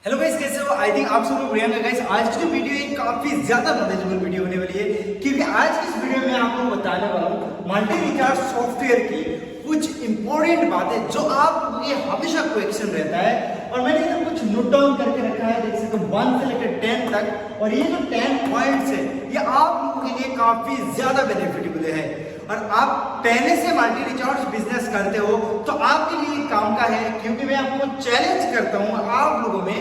Hello guys, कैसे हो? I think आप सब लोग बढ़िया होंगे गाइस। आज की जो वीडियो है काफी ज्यादा नॉलेजेबल वीडियो होने वाली है, क्योंकि आज की इस वीडियो में आपको बताने वाला हूँ मल्टी रिचार्ज सॉफ्टवेयर की कुछ इंपॉर्टेंट बातें जो आप ये हमेशा क्वेश्चन रहता है। और मैंने इधर कुछ नोट डाउन करके रखा है, देख सकते हो 1 से लेकर 10 तक। और ये जो 10 पॉइंट्स है ये आप लोगों के लिए काफी ज्यादा बेनिफिटेबल है। और आप पहले से मल्टी रिचार्ज बिजनेस करते हो तो आपके लिए काम का है, क्योंकि मैं आपको चैलेंज करता हूं आप लोगों में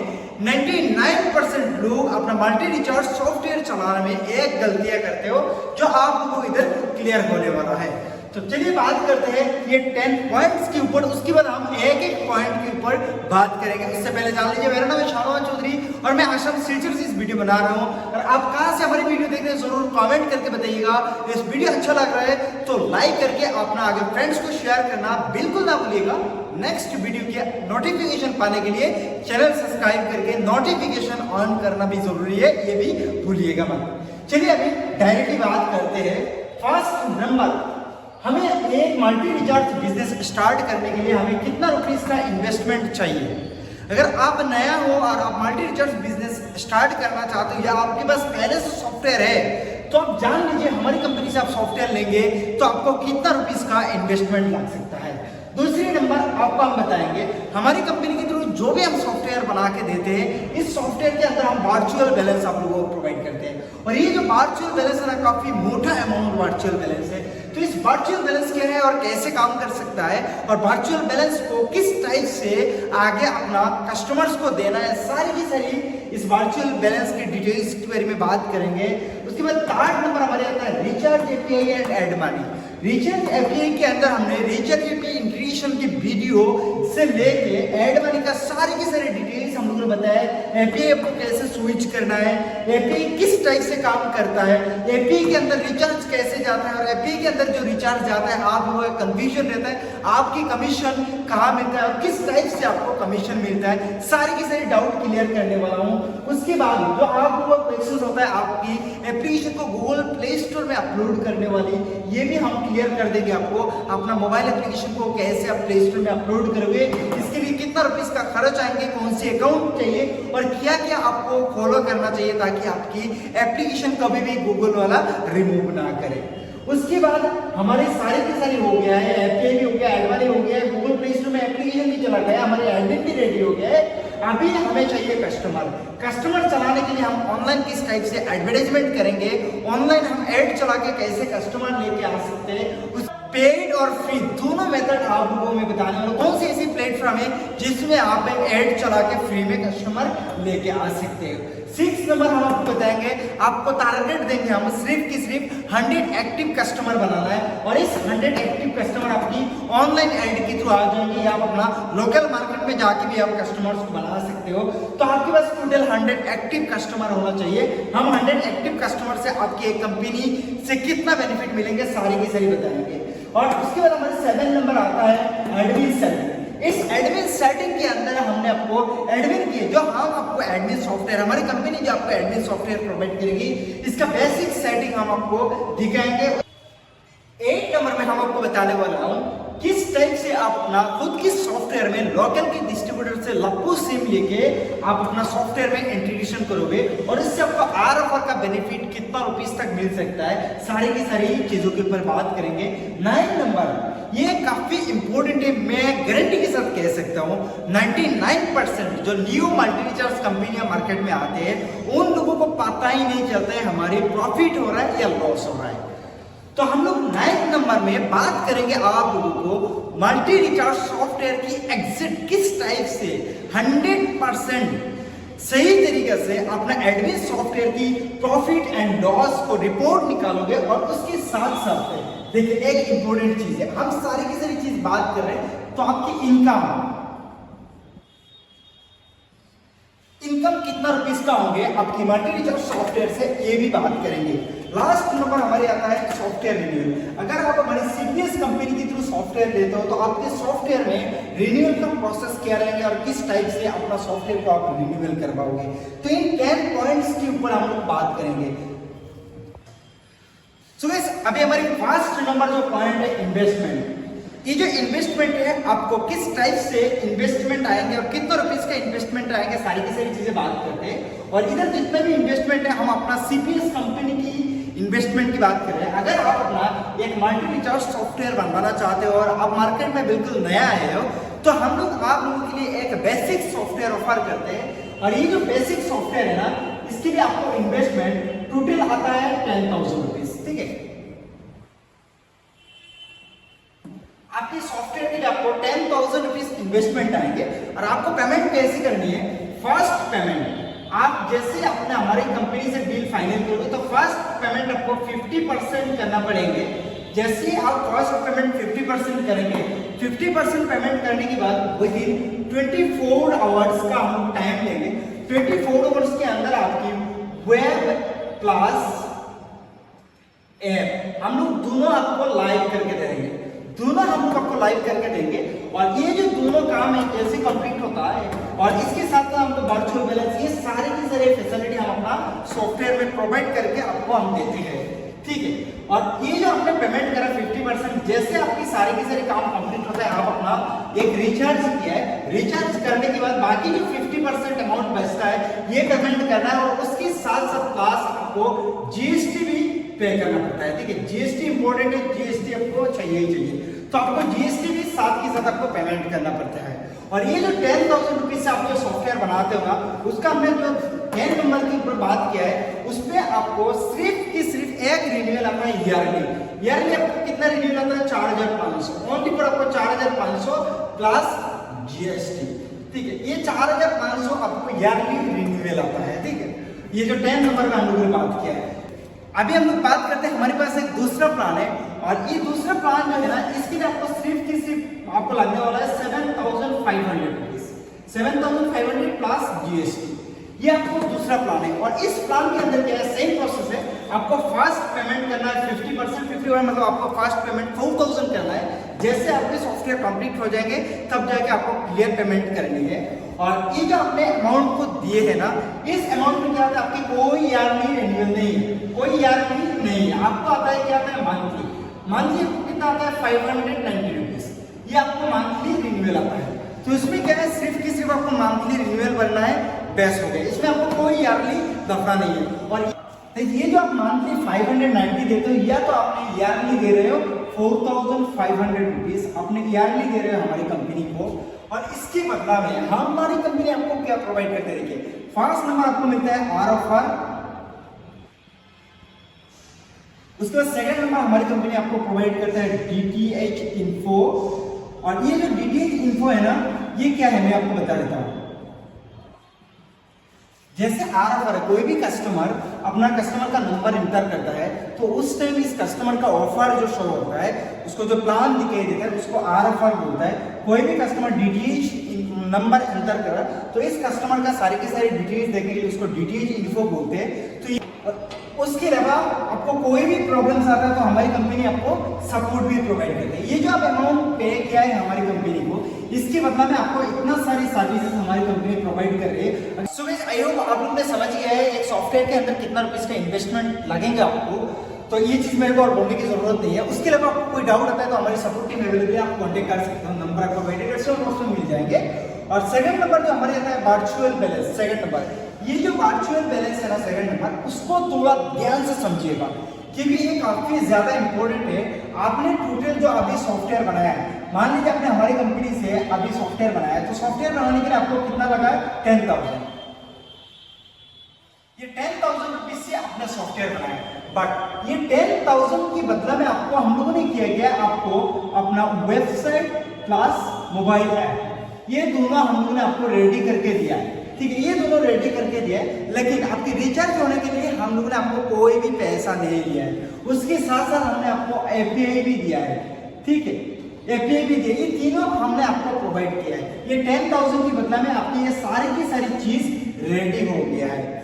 99% लोग अपना मल्टी रिचार्ज सॉफ्टवेयर चलाने में एक गलतियां करते हो जो आप लोगों को इधर क्लियर होने वाला है। तो चलिए बात करते हैं ये 10 पॉइंट्स के ऊपर, उसके बाद हम एक एक पॉइंट के ऊपर बात करेंगे। उससे पहले जान लीजिए मेरा नाम है शाहनवाज चौधरी और मैं आशम सिलसिले से इस वीडियो बना रहा हूं। और आप कहां से हमारी वीडियो देख रहे हैं जरूर कमेंट करके बताइएगा। इस वीडियो अच्छा लग रहा है तो लाइक करके अपना आगे फ्रेंड्स को शेयर करना बिल्कुल ना भूलिएगा। नेक्स्ट वीडियो के नोटिफिकेशन पाने के लिए चैनल सब्सक्राइब करके नोटिफिकेशन ऑन करना भी जरूरी है, ये भी भूलिएगा मत। चलिए अभी डायरेक्टली बात करते हैं। फर्स्ट नंबर, हमें एक मल्टी रिचार्ज बिजनेस स्टार्ट करने के लिए हमें कितना रुपीस का इन्वेस्टमेंट चाहिए। अगर आप नया हो और आप मल्टी रिचार्ज बिजनेस स्टार्ट करना चाहते हो या आपके पास पहले से सॉफ्टवेयर है तो आप जान लीजिए हमारी कंपनी से आप सॉफ्टवेयर लेंगे तो आपको कितना रुपीस का इन्वेस्टमेंट लग सकता है। दूसरी नंबर आपको हम बताएंगे हमारी कंपनी के थ्रू जो भी हम सॉफ्टवेयर बना के देते हैं इस सॉफ्टवेयर के अंदर हम वर्चुअल बैलेंस आप लोगों को प्रोवाइड करते हैं। और ये जो वर्चुअल बैलेंस है ना, काफी मोटा अमाउंट वर्चुअल बैलेंस है। तो इस वर्चुअल बैलेंस क्या है और कैसे काम कर सकता है और वर्चुअल बैलेंस को किस टाइप से आगे अपना कस्टमर्स को देना है, सारी की सारी इस वर्चुअल बैलेंस के डिटेल्स के बारे में बात करेंगे। उसके बाद थर्ड नंबर हमारे आता है recharge API and add money. Recharge API के अंदर हमने रिचार्ज एपीआई इंटीग्रेशन की वीडियो से लेके एड मनी का सारी की सारी डिटेल्स हम लोगों ने बताया। एपीआई आपको कैसे स्विच करना है, एपीआई किस टाइप से काम करता है, एपीआई के अंदर रिचार्ज कैसे जाता है और एपीआई के अंदर जो रिचार्ज जाता है आप लोगों का कंफ्यूजन रहता है, आपकी कमीशन कहाँ मिलता है और किस टाइप से आपको कमीशन मिलता है, सारी की सारी डाउट क्लियर करने वाला हूँ। उसके बाद जो आप लोगों का क्वेश्चन होता है आपकी एप्लीकेशन को गूगल प्ले स्टोर में अपलोड करने वाली, ये भी हम क्लियर कर देंगे आपको। अपना मोबाइल एप्लीकेशन को कैसे आप प्ले स्टोर में अपलोड करोगे, इसके लिए कितना रुपीस का खर्च आएंगे, कौन सी अकाउंट चाहिए और क्या क्या आपको फॉलो करना चाहिए ताकि आपकी एप्लीकेशन कभी भी गूगल वाला रिमूव ना करे। उसके बाद हमारे सारे के सारे हो गया है, एपीआई भी हो गया, एड मनी हो गया, गूगल प्ले स्टोर में एप्लीकेशन भी चला गया, हमारे एडमिन भी रेडी हो गया है। अभी हमें चाहिए कस्टमर चलाने के लिए हम ऑनलाइन किस टाइप से एडवर्टाइजमेंट करेंगे, ऑनलाइन हम ऐड चला के कैसे कस्टमर लेके आ सकते हैं। उस पेड और फ्री दोनों मेथड आप लोगों में बताने वाला कौन सी ऐसी प्लेटफॉर्म है जिसमें आप ऐड चला के फ्री में कस्टमर लेके आ सकते हो। 6 नंबर हम आपको बताएंगे, आपको टारगेट देंगे हम सिर्फ की सिर्फ 100 एक्टिव कस्टमर बनाना है और इस 100 एक्टिव कस्टमर आपकी ऑनलाइन ऐड के थ्रू आ जाएंगे या आप अपना लोकल मार्केट में जाके भी आप कस्टमर्स को बना सकते हो। तो आपके पास टोटल 100 एक्टिव कस्टमर होना चाहिए। हम 100 एक्टिव कस्टमर से आपकी एक कंपनी से कितना बेनिफिट मिलेंगे सारी की सारी बताएंगे। और उसके बाद हमारे 7 नंबर आता है एडमिन सेटिंग। इस एडमिन सेटिंग के अंदर हमने आपको एडमिन की जो हम आपको एडमिन सॉफ्टवेयर हमारी कंपनी जो आपको एडमिन सॉफ्टवेयर प्रोवाइड करेगी इसका बेसिक सेटिंग हम आपको दिखाएंगे। 8 नंबर में हम आपको बताने वाला हूँ किस टाइप से आप अपना खुद की सॉफ्टवेयर में लोकल के डिस्ट्रीब्यूटर से लप्पू सिम लेके आप अपना सॉफ्टवेयर में इंटीग्रेशन करोगे और इससे आपको आरएफआर का बेनिफिट कितना रुपीस तक मिल सकता है, सारी की सारी चीजों के ऊपर बात करेंगे। 9 नंबर ये काफी इंपॉर्टेंट है, मैं गारंटी के साथ कह सकता हूँ 99% जो न्यू मल्टी रिचार्ज कंपनियां मार्केट में आते हैं उन लोगों को पता ही नहीं चलता है हमारे प्रॉफिट हो रहा है या लॉस हो रहा है। तो हम लोग 9 नंबर में बात करेंगे आप लोगों को मल्टी रिचार्ज सॉफ्टवेयर की एग्जिट किस टाइप से 100% सही तरीके से अपना एडमिन सॉफ्टवेयर की प्रॉफिट एंड लॉस को रिपोर्ट निकालोगे। और उसके साथ साथ देखिए एक इंपॉर्टेंट चीज है, हम सारी की सारी चीज बात कर रहे हैं तो आपकी इनकम कितना रुपीस का होंगे आपकी मल्टी रिचार्ज सॉफ्टवेयर से, ये भी बात करेंगे। लास्ट नंबर हमारे आता है सॉफ्टवेयर रिन्यूअल। अगर आप हमारी सीपीएस कंपनी के थ्रू सॉफ्टवेयर लेते हो तो आपके सॉफ्टवेयर में रिन्यूअल का प्रोसेस क्या रहेंगे और किस टाइप से अपना सॉफ्टवेयर को आप रिन्यूअल करवाओगे। तो इन 10 पॉइंट्स के ऊपर हम लोग बात करेंगे। सो गाइस अभी हमारी फर्स्ट नंबर जो पॉइंट है इन्वेस्टमेंट। ये जो इन्वेस्टमेंट है आपको किस टाइप से इन्वेस्टमेंट आएंगे और कितने रुपीस का इन्वेस्टमेंट आएंगे, सारी की सारी चीजें बात करते हैं। और इधर जितना भी इन्वेस्टमेंट है हम अपना CPS कंपनी की इन्वेस्टमेंट की बात कर रहे हैं। अगर आप अपना एक मल्टी रिचार्ज सॉफ्टवेयर बनवाना चाहते हो और आप मार्केट में बिल्कुल नया आए हो, तो हम लोग आप लोगों के लिए एक बेसिक सॉफ्टवेयर ऑफर करते हैं। और ये जो बेसिक सॉफ्टवेयर है ना, इसके लिए आपको इन्वेस्टमेंट टोटल आता है 10,000 रुपीज। ठीक है, आपके सॉफ्टवेयर के लिए आपको 10,000 रुपीज इन्वेस्टमेंट आएंगे। और आपको पेमेंट कैसे करनी है? फर्स्ट पेमेंट आप जैसे अपने हमारी कंपनी से डील फाइनल करोगे तो फर्स्ट पेमेंट आपको 50% करना पड़ेंगे। जैसे आप फर्स्ट पेमेंट 50% करेंगे, 50% पेमेंट करने के बाद विदिन 24 आवर्स का हम टाइम लेंगे। 24 आवर्स के अंदर आपकी वेब प्लस ऐप हम लोग दोनों आपको लाइव करके देंगे। दोनों हम लोग आपको लाइव करके देंगे। और ये जो दोनों काम है कैसे कंप्लीट होता है, और इसके साथ में हमको वर्चुअल बैलेंस, ये सारे की सारी फैसिलिटी हम अपना सॉफ्टवेयर में प्रोवाइड करके आपको हम देते हैं। ठीक है, और ये जो आपने पेमेंट करा 50%, जैसे आपकी सारी की सारी काम कंप्लीट होता है, आप अपना एक रिचार्ज किया है, रिचार्ज करने के बाद बाकी जो 50% अमाउंट बचता है ये पेमेंट करना है। और उसके साथ साथ प्लस आपको GST भी पे करना पड़ता है। ठीक है, GST इंपॉर्टेंट है, GST आपको चाहिए ही चाहिए, तो आपको GST भी साथ के साथ आपको पेमेंट करना पड़ता है। और ये जो 10,000 रुपीज से आप जो सॉफ्टवेयर बनाते हो ना, उसका हमने जो 10 नंबर के ऊपर बात किया है, उसपे आपको सिर्फ की सिर्फ एक रिन्यूअल आता है ईयरली आपको कितना रिन्यूअल आता है? 4,500 ओनली पर आपको 4,500 प्लस GST। ठीक है, ये 4,500 आपको ईयरली रिन्यूअल आता है। ठीक है, ये जो 10 नंबर का हम लोगों ने बात किया है। अभी हम लोग बात करते हैं, हमारे पास एक दूसरा प्लान है। और ये दूसरा प्लान जो है ना, इसके लिए आपको सिर्फ की सिर्फ आपको लगने वाला है 7,500 रुपीज, 7,500 प्लस GST। ये आपको दूसरा प्लान है। और इस प्लान के अंदर क्या है, सेम प्रोसेस है। आपको फर्स्ट पेमेंट करना है 50%, 50 मतलब आपको फर्स्ट पेमेंट 4,000 करना है। जैसे आपके सॉफ्टवेयर कंप्लीट हो जाएंगे तब जाके आपको क्लियर पेमेंट करनी है। और ये जो आपने अमाउंट को दिए है ना, इस अमाउंट में क्या आता है, आपकी कोई ईयरली रिन्यूअल नहीं है, कोई ईयरली नहीं है। आपको आता है क्या आता है? मंथली। मंथली आपको कितना आता है? 590 रुपीज। ये आपको मंथली रिन्यूअल आता है। तो इसमें क्या है, सिर्फ की सिर्फ आपको मंथली रिन्यूअल भरना है, बेस्ट हो गया। इसमें आपको कोई ईयरली दफा नहीं है। और ये जो आप मंथली 590 देते हो, या तो आपने ईयरली दे रहे हो 4,500 रुपीज, आपने ईयरली दे रहे हो हमारी कंपनी को। और इसके बदला में हमारी कंपनी आपको क्या प्रोवाइड करते हैं? देखिए, फर्स्ट नंबर आपको मिलता है ROFR, उसके बाद सेकंड नंबर हमारी कंपनी आपको प्रोवाइड करता है DTH इन्फो। और ये जो DTH इन्फो है ना, ये क्या है मैं आपको बता देता हूं। जैसे ROFR, कोई भी कस्टमर अपना कस्टमर का नंबर इंटर करता है तो उस टाइम इस कस्टमर का ऑफर जो शो होता है, उसको जो प्लान दिखाई देता है उसको ROFR बोलता है। कोई भी कस्टमर DTH नंबर एंटर करा तो इस कस्टमर का सारी की सारी डिटेल्स देने के लिए उसको DTH इन्फो बोलते हैं। तो उसके अलावा आपको कोई भी प्रॉब्लम्स आता है तो हमारी कंपनी आपको सपोर्ट भी प्रोवाइड करती है। ये जो आप अमाउंट पे किया है हमारी कंपनी को, इसके बदला में आपको इतना सारी सर्विसेज हमारी कंपनी प्रोवाइड कर रही है। सो गाइस, आई होप आप लोग ने समझ गया है एक सॉफ्टवेयर के अंदर कितना रुपीस का इन्वेस्टमेंट लगेगा आपको। तो ये चीज मेरे को और बोलने की जरूरत नहीं है। उसके अलावा आपको कोई डाउट आता है तो हमारी सपोर्ट टीम अवेलेबल है, आप कॉन्टेक्ट कर सकते हो, नंबर आपको वेटेड में मिल जाएंगे। और सेकंड नंबर जो हमारे आता है वर्चुअल बैलेंस, सेकंड नंबर, ये जो वर्चुअल बैलेंस है ना सेकंड नंबर, उसको थोड़ा ध्यान से समझिएगा क्योंकि ये काफी ज्यादा इंपॉर्टेंट है। आपने टोटल जो अभी सॉफ्टवेयर बनाया है, मान लीजिए आपने हमारी कंपनी से अभी सॉफ्टवेयर बनाया है, तो सॉफ्टवेयर बनाने के लिए आपको कितना लगा है? 10,000। ये 10,000 रुपीज से आपने सॉफ्टवेयर बनाया, बट ये 10,000 के बदला में आपको हम लोगों ने किया गया आपको अपना वेबसाइट प्लस मोबाइल ऐप, ये दोनों हम लोगों ने आपको रेडी करके दिया है। ठीक है, ये दोनों रेडी करके दिया है, लेकिन आपकी रिचार्ज होने के लिए हम लोगों ने आपको कोई भी पैसा नहीं दिया है। उसके साथ साथ हमने आपको API भी दिया है। ठीक है, API भी दिया, ये तीनों हमने आपको प्रोवाइड किया है। ये 10,000 के बदला में आपकी ये सारी की सारी चीज रेडी हो गया है।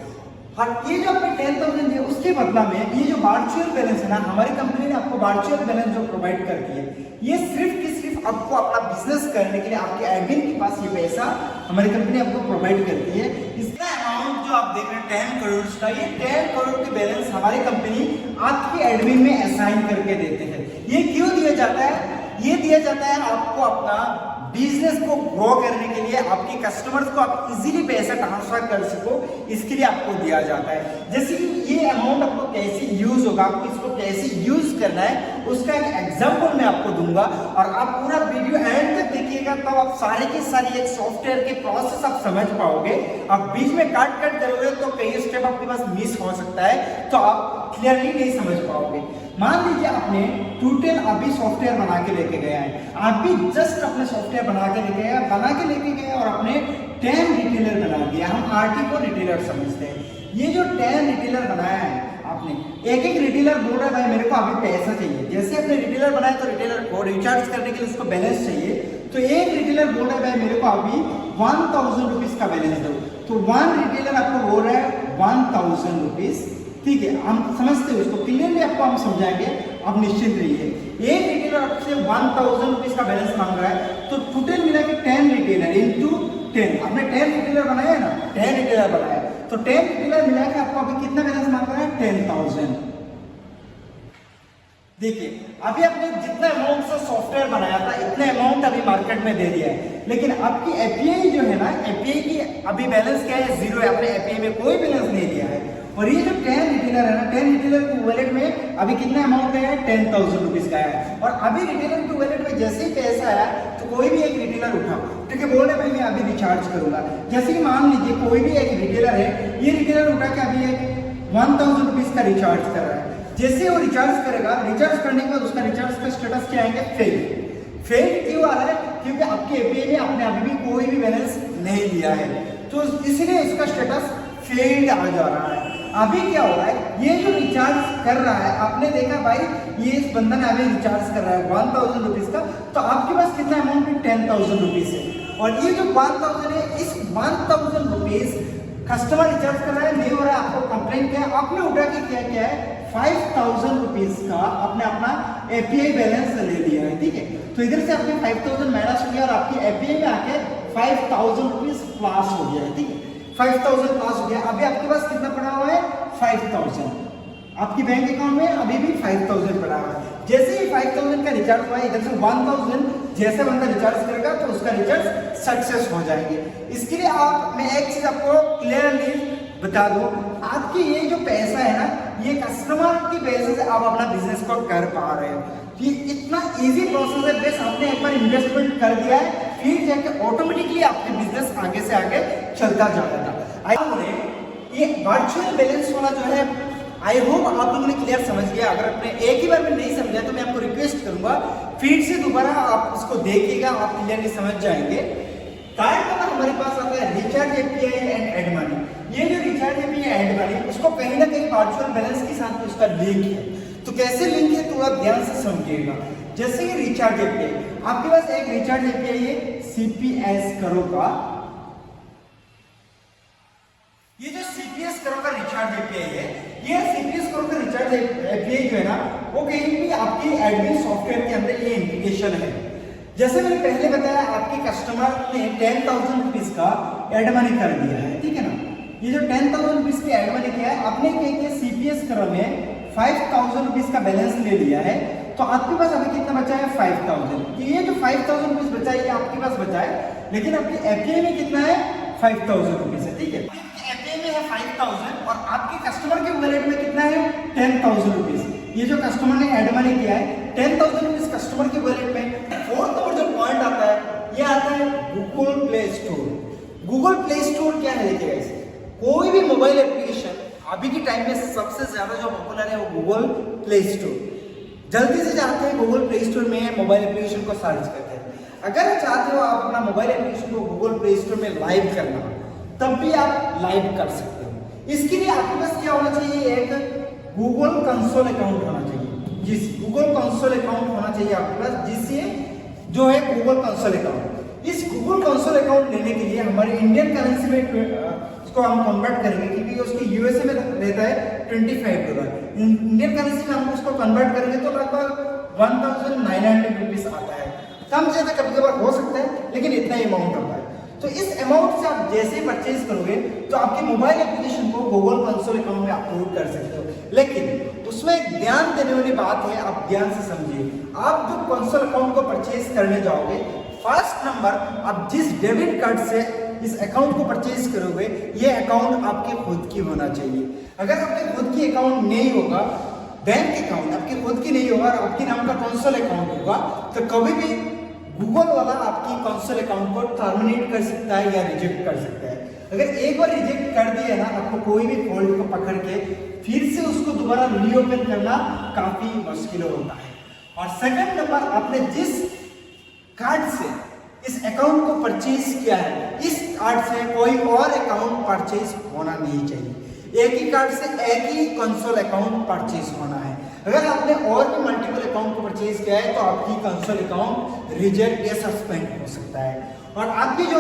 और ये जो आपने 10,000 दिया उसके बदला में ये जो वर्चुअल बैलेंस है ना, हमारी कंपनी ने आपको वर्चुअल बैलेंस जो प्रोवाइड करती है, ये सिर्फ की सिर्फ आपको अपना बिजनेस करने के लिए आपके एडमिन के पास ये पैसा हमारी कंपनी आपको प्रोवाइड करती है। इसका अमाउंट जो आप देख रहे हैं 10 करोड़ का, ये 10 करोड़ की बैलेंस हमारी कंपनी आपके एडमिन में असाइन करके देते हैं। ये क्यों दिया जाता है? ये दिया जाता है आपको अपना बिजनेस को ग्रो करने के लिए, आपके कस्टमर्स को आप इजीली पैसा ट्रांसफर कर सको, इसके लिए आपको दिया जाता है। जैसे कि ये अमाउंट आपको कैसे यूज होगा, आपको इसको कैसे यूज करना है, उसका एक एग्जांपल मैं आपको दूंगा और आप पूरा वीडियो एंड तक देखिएगा, तब आप सारे के सारे एक सॉफ्टवेयर के प्रोसेस आप समझ पाओगे। आप बीच में काट करोगे तो कई स्टेप आपके पास मिस हो सकता है, तो आप क्लियरली नहीं समझ पाओगे। मान लीजिए आपने टूटेल अभी सॉफ्टवेयर बना के लेके गया है, आप भी जस्ट अपने सॉफ्टवेयर बना के लेके गए और अपने 10 रिटेलर बना दिया। हम आरटी को रिटेलर समझते हैं। ये जो 10 रिटेलर बनाया है आपने, एक एक रिटेलर बोल रहा है भाई मेरे को अभी पैसा चाहिए। जैसे आपने रिटेलर बनाया तो रिटेलर को रिचार्ज करने के लिए उसको बैलेंस चाहिए, तो एक रिटेलर बोल रहा है भाई मेरे को अभी 1000 रुपीज का बैलेंस दो, तो 1 रिटेलर आपको बोल रहा है 1000 रुपीज। ठीक है, हम समझते हैं उसको, क्लियरली आपको हम समझाएंगे, आप निश्चिंत रहिए। एक रिटेलर आपसे 1000 रुपीज का बैलेंस मांग रहा है, तो टोटल मिला के 10 रिटेलर इंटू 10, आपने 10 रिटेलर बनाया है ना, 10 रिटेलर बनाया, तो 10 रिटेलर मिला के आपको अभी कितना बैलेंस मांग रहा है, 10,000। देखिए अभी आपने जितना अमाउंट से सॉफ्टवेयर बनाया था इतना अमाउंट अभी मार्केट में दे दिया है, लेकिन आपकी एपीआई जो है ना, एपीआई की अभी बैलेंस क्या है, 0 है। आपने एपीआई में कोई बैलेंस नहीं दिया है। और ये जो 10 रिटेलर है ना, 10 रिटेलर की वॉलेट में अभी कितना अमाउंट है, 10,000 रुपीज का है। और अभी रिटेलर की वॉलेट में जैसे ही पैसा आया तो कोई भी एक रिटेलर उठा, ठीक है, बोल रहे भाई मैं अभी रिचार्ज करूंगा। जैसे कि मान लीजिए कोई भी एक रिटेलर है, ये रिटेलर उठा के अभी एक 1000 रुपीज का रिचार्ज कर रहा है। जैसे वो रिचार्ज करेगा, रिचार्ज करने के बाद उसका रिचार्ज का स्टेटस क्या आएंगे, फेल। फेल क्यों आ रहा है, क्योंकि आपके एपीआई में आपने अभी भी कोई भी बैलेंस नहीं लिया है, तो इसलिए इसका स्टेटस फेल्ड आ जा रहा है। अभी क्या हो रहा है, ये जो रिचार्ज कर रहा है, आपने देखा भाई ये इस बंदा ने अभी रिचार्ज कर रहा है 1000 रुपीज का, तो आपके पास कितना अमाउंट है, 10,000 रुपीज है। और ये जो 1000 है, इस 1000 रुपीज कस्टमर रिचार्ज कर रहा है, नहीं हो रहा है, आपको कंप्लेंट किया, आपने उठा के क्या है, 5000 रुपीज का आपने अपना एपीआई बैलेंस ले लिया है। ठीक है, तो इधर से आपके 5000 माइनस हो गया और आपकी एपीआई में आके 5000 रुपीज प्लस हो गया है। ठीक है, 5000 प्लस हो गया। अभी आपके पास कितना पड़ा हुआ है, 5000। आपकी बैंक अकाउंट में अभी भी 5000 पड़ा हुआ है। जैसे ही 5000 का रिचार्ज हुआ है, इधर से 1000 जैसे बंदा रिचार्ज करेगा तो उसका रिचार्ज सक्सेस हो जाएंगे। इसके लिए मैं एक चीज आपको क्लियरली बता दूं, आपकी ये जो पैसा है ना, ये कस्टमर की वजह से आप अपना बिजनेस को कर पा रहे हो। ये इतना इजी प्रोसेस है, बस आपने एक बार इन्वेस्टमेंट कर दिया है, फिर जाके ऑटोमेटिकली आपके बिजनेस आगे से आगे चलता जाएगा। ये वर्चुअल बैलेंस वाला जो है, आई होप आप लोगों ने क्लियर समझ गया। अगर आपने एक ही बार में नहीं समझा तो मैं आपको रिक्वेस्ट करूंगा फिर से दोबारा आप इसको देखिएगा, आप क्लियरली समझ जाएंगे। थर्ड नंबर हमारे पास आता है recharge API and add money. ये जो रिचार्ज एपीआई एड मनी, उसको कहीं ना कहीं वर्चुअल बैलेंस के साथ उसका लिंक है। तो कैसे लिंक है, तो आप ध्यान से समझिएगा। जैसे ये रिचार्ज एपीआई, आपके पास एक रिचार्ज एपीआई है सीपीएस करो का, ये जो सीपीएस करो का रिचार्ज एपीआई है, ये सीपीएस करो का रिचार्ज एपीआई जो है ना, वो कहीं भी आपकी एडमिन सॉफ्टवेयर के अंदर ये इंटीग्रेशन है। जैसे मैंने पहले बताया, आपके कस्टमर ने 10,000 रुपीज का एड मनी कर दिया है, ठीक है ना। ये जो 10,000 रुपीज की एड मनी किया है, आपने क्या सीपीएस करो में 5000 रुपीज का बैलेंस ले लिया है, तो आपके पास अभी कितना बचा है, 5000। ये जो 5000 रुपीज बचा है, ये आपके पास बचा है, लेकिन आपकी एपीआई में कितना है, 5000 रुपीज है। ठीक है, एपीआई में है 5000 और आपके कस्टमर के वॉलेट में कितना है, 10,000 रुपीज। ये जो कस्टमर ने एड मनी किया है, 10,000 रुपीज कस्टमर के वॉलेट में। फोर्थ नंबर जो पॉइंट आता है, ये आता है Google play store. Google play store क्या है, देखिए गाइस, कोई भी मोबाइल एप्लीकेशन अभी के टाइम में सबसे ज्यादा जो पॉपुलर है वो गूगल प्ले स्टोर। जल्दी से जाते हैं गूगल प्ले स्टोर में मोबाइल एप्लीकेशन को सर्च करते हैं। अगर चाहते हो आप अपना मोबाइल एप्लीकेशन को गूगल प्ले स्टोर में लाइव करना, तब भी आप लाइव कर सकते हो। इसके लिए आपके पास क्या होना चाहिए, एक गूगल कंसोल अकाउंट होना चाहिए। गूगल कंसोल अकाउंट होना चाहिए आपके पास, जिससे जो है गूगल कंसोल अकाउंट। इस गूगल कंसोल अकाउंट लेने के लिए हमारे इंडियन करेंसी में इसको हम कन्वर्ट करेंगे, क्योंकि उसकी यूएसए में रहता है $25। इंडियन करेंसी में हम उसको कन्वर्ट करेंगे तो लगभग 1900 रुपीज आता है। कम से ज्यादा कभी कभार हो सकता है, लेकिन इतना ही अमाउंट होता है। तो इस अमाउंट से आप जैसे परचेज करोगे तो आपके मोबाइल एप्लीकेशन को गूगल कंसोल अकाउंट में अपलोड कर सकते हो। लेकिन उसमें एक ध्यान देने वाली बात है, आप ध्यान से समझिए। आप जो कंसोल अकाउंट को परचेज करने जाओगे, फर्स्ट नंबर आप जिस डेबिट कार्ड से इस अकाउंट को परचेज करोगे, ये अकाउंट आपके खुद की होना चाहिए। अगर आपके खुद की अकाउंट नहीं होगा, बैंक अकाउंट आपकी खुद की नहीं होगा और आपके नाम का कंसोल अकाउंट होगा, तो कभी भी गूगल वाला आपकी कंसोल अकाउंट को टर्मिनेट कर सकता है या रिजेक्ट कर सकता है। अगर एक बार रिजेक्ट कर दिया ना, आपको कोई भी फॉल्ट को पकड़ के फिर से उसको दोबारा रीओपन करना काफी मुश्किल होता है। और सेकंड नंबर, आपने जिस कार्ड से इस अकाउंट को परचेज किया है, इस कार्ड से कोई और अकाउंट परचेज होना नहीं चाहिए। एक ही कार्ड से एक ही कंसोल अकाउंट परचेज होना है। अगर आपने और भी मल्टीपल अकाउंट को परचेज किया है तो आपकी कंसोल अकाउंट रिजेक्ट या सस्पेंड हो सकता है। और आपकी जो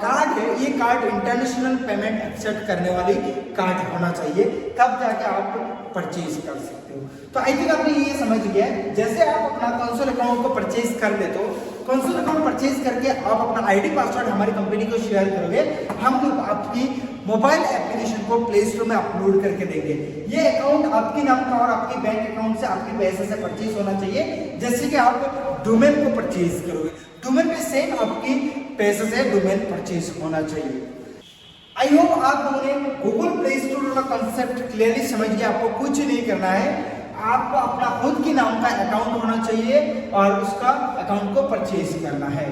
कार्ड है, ये कार्ड इंटरनेशनल पेमेंट एक्सेप्ट करने वाली कार्ड होना चाहिए, तब जाके आप परचेज कर सकते हो। तो आई थिंक आपने ये समझ गया। जैसे आप अपना कंसोल अकाउंट को परचेज कर लेते हो, कंसोल अकाउंट परचेज करके आप अपना आईडी पासवर्ड हमारी कंपनी को शेयर करोगे, हम लोग आपकी मोबाइल एप्लीकेशन को प्ले स्टोर में अपलोड करके देंगे। ये अकाउंट आपके नाम का और आपके बैंक अकाउंट से आपके पैसे से परचेज होना चाहिए। जैसे कि आप डोमेन को परचेज करोगे, डोमेन पे सेम आपकी पैसे से डोमेन परचेज होना चाहिए। आई होप आप लोगों ने गूगल प्ले स्टोर का कंसेप्ट क्लियरली समझ गया। आपको कुछ नहीं करना है, आपको अपना खुद के नाम का अकाउंट होना चाहिए और उसका अकाउंट को परचेज करना है।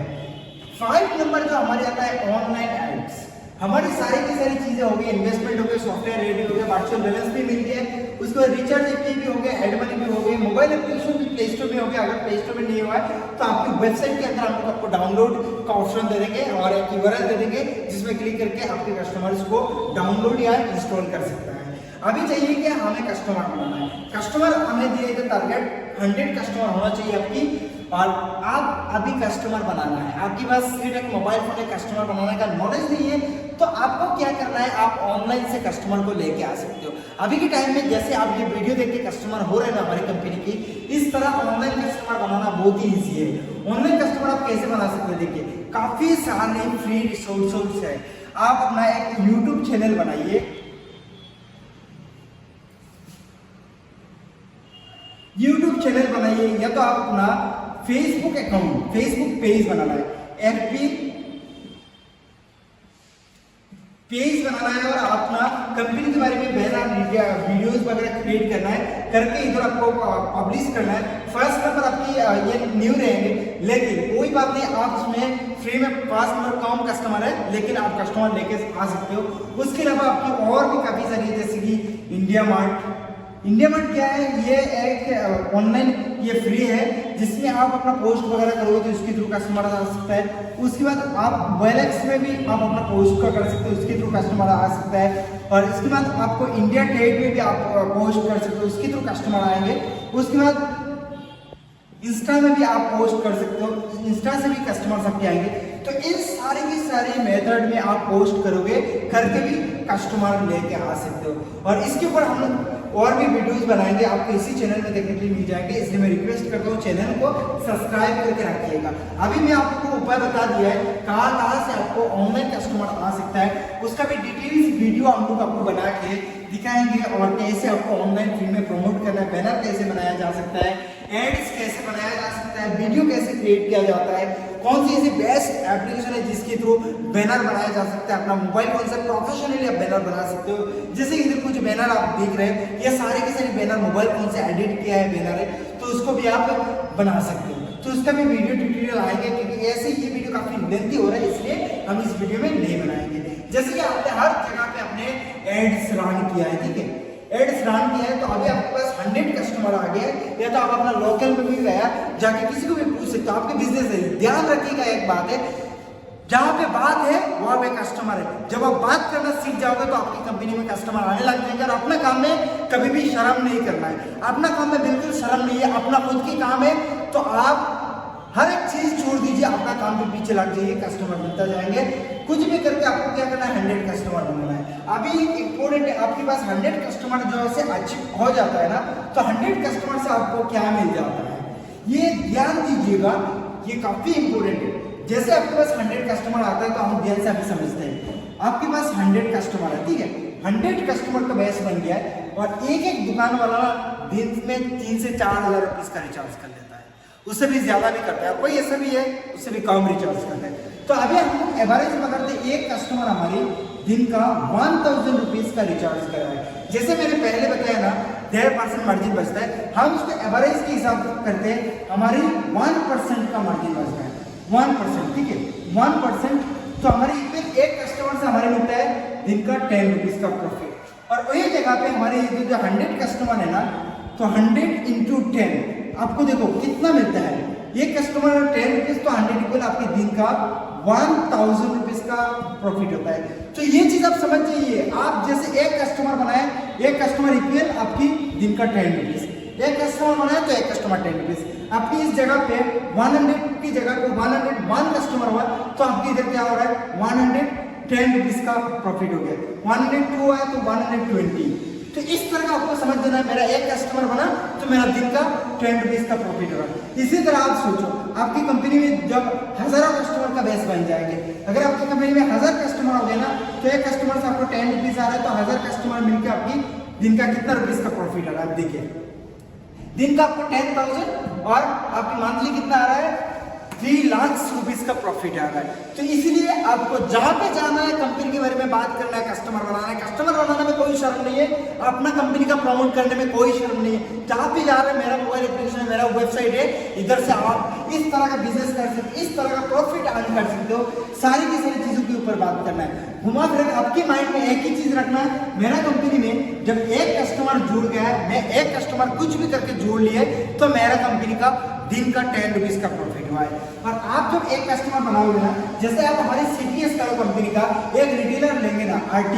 5 नंबर जो हमारे आता है ऑनलाइन एड्स। हमारी सारी की सारी चीजें हो गई, इन्वेस्टमेंट हो गई, सॉफ्टवेयर रेडी हो गया, वर्चुअल बैलेंस भी मिल गया, उसके बाद रिचार्ज भी हो गया, एड मनी भी हो गई, मोबाइल एप्लीकेशन भी प्ले स्टोर में हो गया। अगर प्ले स्टोर में नहीं हुआ है तो आपकी वेबसाइट के अंदर हम लोग आपको डाउनलोड का ऑप्शन दे देंगे और एक URL दे देंगे, जिसमें क्लिक करके आपके कस्टमर्स को डाउनलोड या इंस्टॉल कर सकता है। अभी चाहिए कि हमें कस्टमर बनाना है। कस्टमर हमें दिए थे टारगेट 100 कस्टमर होना चाहिए आपकी, और आप अभी कस्टमर बनाना है। आपके पास सिर्फ एक मोबाइल फोन है, कस्टमर बनाने का नॉलेज नहीं है, तो आपको क्या करना है, आप ऑनलाइन से कस्टमर को लेके आ सकते हो। अभी के टाइम में जैसे आप ये वीडियो देख के कस्टमर हो रहे हैं ना हमारी कंपनी की, इस तरह ऑनलाइन कस्टमर बनाना बहुत ही ईजी है। ऑनलाइन कस्टमर आप कैसे बना सकते हैं, देखिए काफी सारे फ्री रिसोर्सेज है। आप अपना एक यूट्यूब चैनल बनाइए, यूट्यूब चैनल बनाइए, या तो आप अपना फेसबुक अकाउंट, फेसबुक पेज बनाना है, FB पेज बनाना है और अपना कंपनी के बारे में बैनर वीडियोस वगैरह क्रिएट करना है, करके इधर आपको पब्लिश करना है। फर्स्ट नंबर आपकी ये न्यू रहेंगे, लेकिन कोई बात नहीं, आप इसमें फ्री में 5 नंबर कम कस्टमर है, लेकिन आप कस्टमर लेके आ सकते हो। उसके अलावा आपकी और भी काफी सारी, जैसे कि इंडिया मार्ट क्या है, ये एक ऑनलाइन ये फ्री है, जिसमें आप अपना पोस्ट वगैरह करोगे तो इसके थ्रू कस्टमर आ सकता है। उसके बाद आप OLX में भी आप अपना पोस्ट का कर सकते हो, उसके थ्रू कस्टमर आ सकता है। और इसके बाद आपको इंडिया ट्रेड में भी आप पोस्ट कर सकते हो, उसके थ्रू कस्टमर आएंगे। उसके बाद इंस्टा में भी आप पोस्ट कर सकते हो, इंस्टा से भी कस्टमर सबके आएंगे। तो इन सारे की सारे मेथड में आप पोस्ट करोगे, करके भी कस्टमर लेके आ सकते हो। और इसके ऊपर हम और भी वीडियोस बनाएंगे, आपको इसी चैनल में देखने के लिए मिल जाएंगे, इसलिए मैं रिक्वेस्ट करता हूँ चैनल को सब्सक्राइब करके रखिएगा। अभी मैं आपको उपाय बता दिया है कहाँ से आपको ऑनलाइन कस्टमर आ सकता है, उसका भी डिटेल्स वीडियो हम लोग आपको बना के दिखाएंगे, और कैसे आपको ऑनलाइन फ्री में प्रमोट करना है, बैनर कैसे बनाया जा सकता है, एड्स कैसे बनाया जा सकता है, वीडियो कैसे क्रिएट किया जाता है, कौन सी ऐसी बेस्ट एप्लीकेशन है जिसके थ्रू बैनर बनाया जा सकता है, अपना मोबाइल फोन से प्रोफेशनली आप बैनर बना सकते हो। जैसे इधर कुछ बैनर आप देख रहे हैं, ये सारे के सारे बैनर मोबाइल फोन से एडिट किया है बैनर है, तो उसको भी आप बना सकते हो। तो उसका भी वीडियो ट्यूटोरियल आएंगे, क्योंकि ऐसे ये वीडियो काफी लेंथी हो रहा है, इसलिए हम इस वीडियो में नहीं बनाएंगे। जैसे कि आपने हर जगह पे अपने एड्स रन किया है, ठीक है, एड्स रन किया है, तो अभी आपके पास 100 कस्टमर आ गए, या तो आप अपना लोकल में भी गया जाके किसी को भी पूछ सकते हो, आपके बिजनेस है। ध्यान रखिएगा एक बात है, जहाँ पे बात है वहां पे कस्टमर है। जब आप बात करना सीख जाओगे तो आपकी कंपनी में कस्टमर आने लग जाएंगे। और अपना काम में कभी भी शर्म नहीं करना है, अपना काम में बिल्कुल शर्म नहीं है, अपना खुद की काम है, तो आप हर एक चीज छोड़ दीजिए, अपना काम के पीछे लग जाइए, कस्टमर मिलता जाएंगे। कुछ भी करके आपको क्या करना है, 100 कस्टमर बनाना है। अभी इंपॉर्टेंट है, आपके पास 100 कस्टमर जो से अचीव हो जाता है ना, तो 100 कस्टमर से आपको क्या मिल जाता है, ये ध्यान दीजिएगा, ये काफी इंपॉर्टेंट है। जैसे आपके पास 100 कस्टमर आता है तो हम ध्यान से अभी समझते हैं। आपके पास 100 कस्टमर है, ठीक है, 100 कस्टमर का बेस बन गया है और एक दुकान वाला दिन में 3 से 4 हज़ार रुपीज़ का रिचार्ज कर लेता है, उससे भी ज़्यादा भी करता है, कोई ऐसा भी है उससे भी कम रिचार्ज करता है। तो अभी हम एवरेज में करते एक कस्टमर हमारी दिन का 1000 रुपीज़ का रिचार्ज कर रहा है। जैसे मैंने पहले बताया ना 1.5% मार्जिन बचता है, हम उसको एवरेज के हिसाब से करते हैं, हमारी 1% का मार्जिन बचता है, 1%, ठीक है, 1%। तो हमारे एक कस्टमर से हमारे मिलता है दिन का 10 रुपीज़ का प्रॉफिट। और वही जगह पे हमारे जो 100 कस्टमर है ना, तो 100 इंटू 10 आपको देखो कितना मिलता है। एक कस्टमर 10 रुपीज़ तो 100 इक्वल आपके दिन का 1000 रुपीज़ का प्रॉफिट होता है। तो ये चीज़ आप समझ जाइए, आप जैसे एक कस्टमर बनाए, एक कस्टमर इक्वल आपकी दिन का 10 रुपीज़, एक कस्टमर बनाए तो एक कस्टमर 10 रुपीज़। आपकी इस जगह पे 100 की जगह को 101 कस्टमर हुआ तो आपकी इधर क्या हो रहा है 110 रुपीज़ का प्रॉफिट हो गया, 102 है तो 120। तो इस तरह का आपको समझ देना है, मेरा एक कस्टमर बना तो मेरा दिन का 10 रुपीज़ का प्रॉफिट होगा। इसी तरह आप सोचो आपकी कंपनी में जब हज़ारों कस्टमर का बेस बन जाएंगे, अगर आपकी कंपनी में 1000 कस्टमर हो गए ना, तो एक कस्टमर से आपको 10 रुपीज़ आ रहा है तो 1000 कस्टमर मिलकर आपकी दिन का कितना रुपीज़ का प्रॉफिट आ रहा है। आप देखिए दिन का आपको 10,000 और आपकी मंथली कितना आ रहा है 3 लाख रुपीज़ का प्रॉफिट आ रहा है। तो इसीलिए आपको जहाँ पे जाना है कंपनी के बारे में बात करना है, कस्टमर बनाना है, कस्टमर बनाने में कोई शर्म नहीं है, अपना कंपनी का प्रमोट करने में कोई शर्म नहीं है। जहाँ पे जा रहे हैं मेरा मोबाइल एप्लीकेशन है, मेरा वेबसाइट है, इधर से आप इस तरह का बिजनेस कर सकते, इस तरह का प्रॉफिट अर्न कर सकते हो। सारी की सारी चीज़ों के ऊपर बात करना है, घुमा फिर आपके माइंड में एक ही चीज़ रखना है, मेरा कंपनी में जब एक कस्टमर जुड़ गया है, मैं एक कस्टमर कुछ भी करके जोड़ लिए तो मेरा कंपनी का दिन का 10 रुपीज़ का प्रॉफिट हुआ है। और आप जब एक कस्टमर बनाओगे ना, जैसे आप हमारे CTS का कंपनी का एक रिटेलर लेंगे ना, RT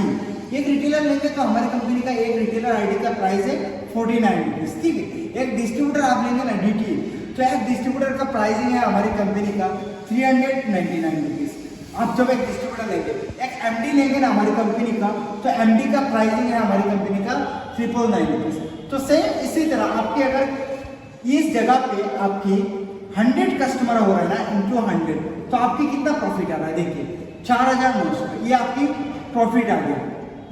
एक रिटेलर लेंगे तो हमारी कंपनी का एक रिटेलर आईडी का प्राइस है 49 रुपीज़, ठीक है। एक डिस्ट्रीब्यूटर आप लेंगे ना DT, तो एक डिस्ट्रीब्यूटर का प्राइसिंग है हमारी कंपनी का 399 रुपीज़। आप जब एक डिस्ट्रीब्यूटर लेंगे, एक MD लेंगे ना हमारी कंपनी का, तो MD का प्राइसिंग है हमारी कंपनी का 999 रुपीज़। तो सेम इसी तरह आपके अगर इस जगह पे आपकी 100 कस्टमर हो रहा है ना इंटू 100, तो आपकी कितना प्रॉफिट आ रहा है देखिए 4900, ये आपकी प्रॉफिट आ गया।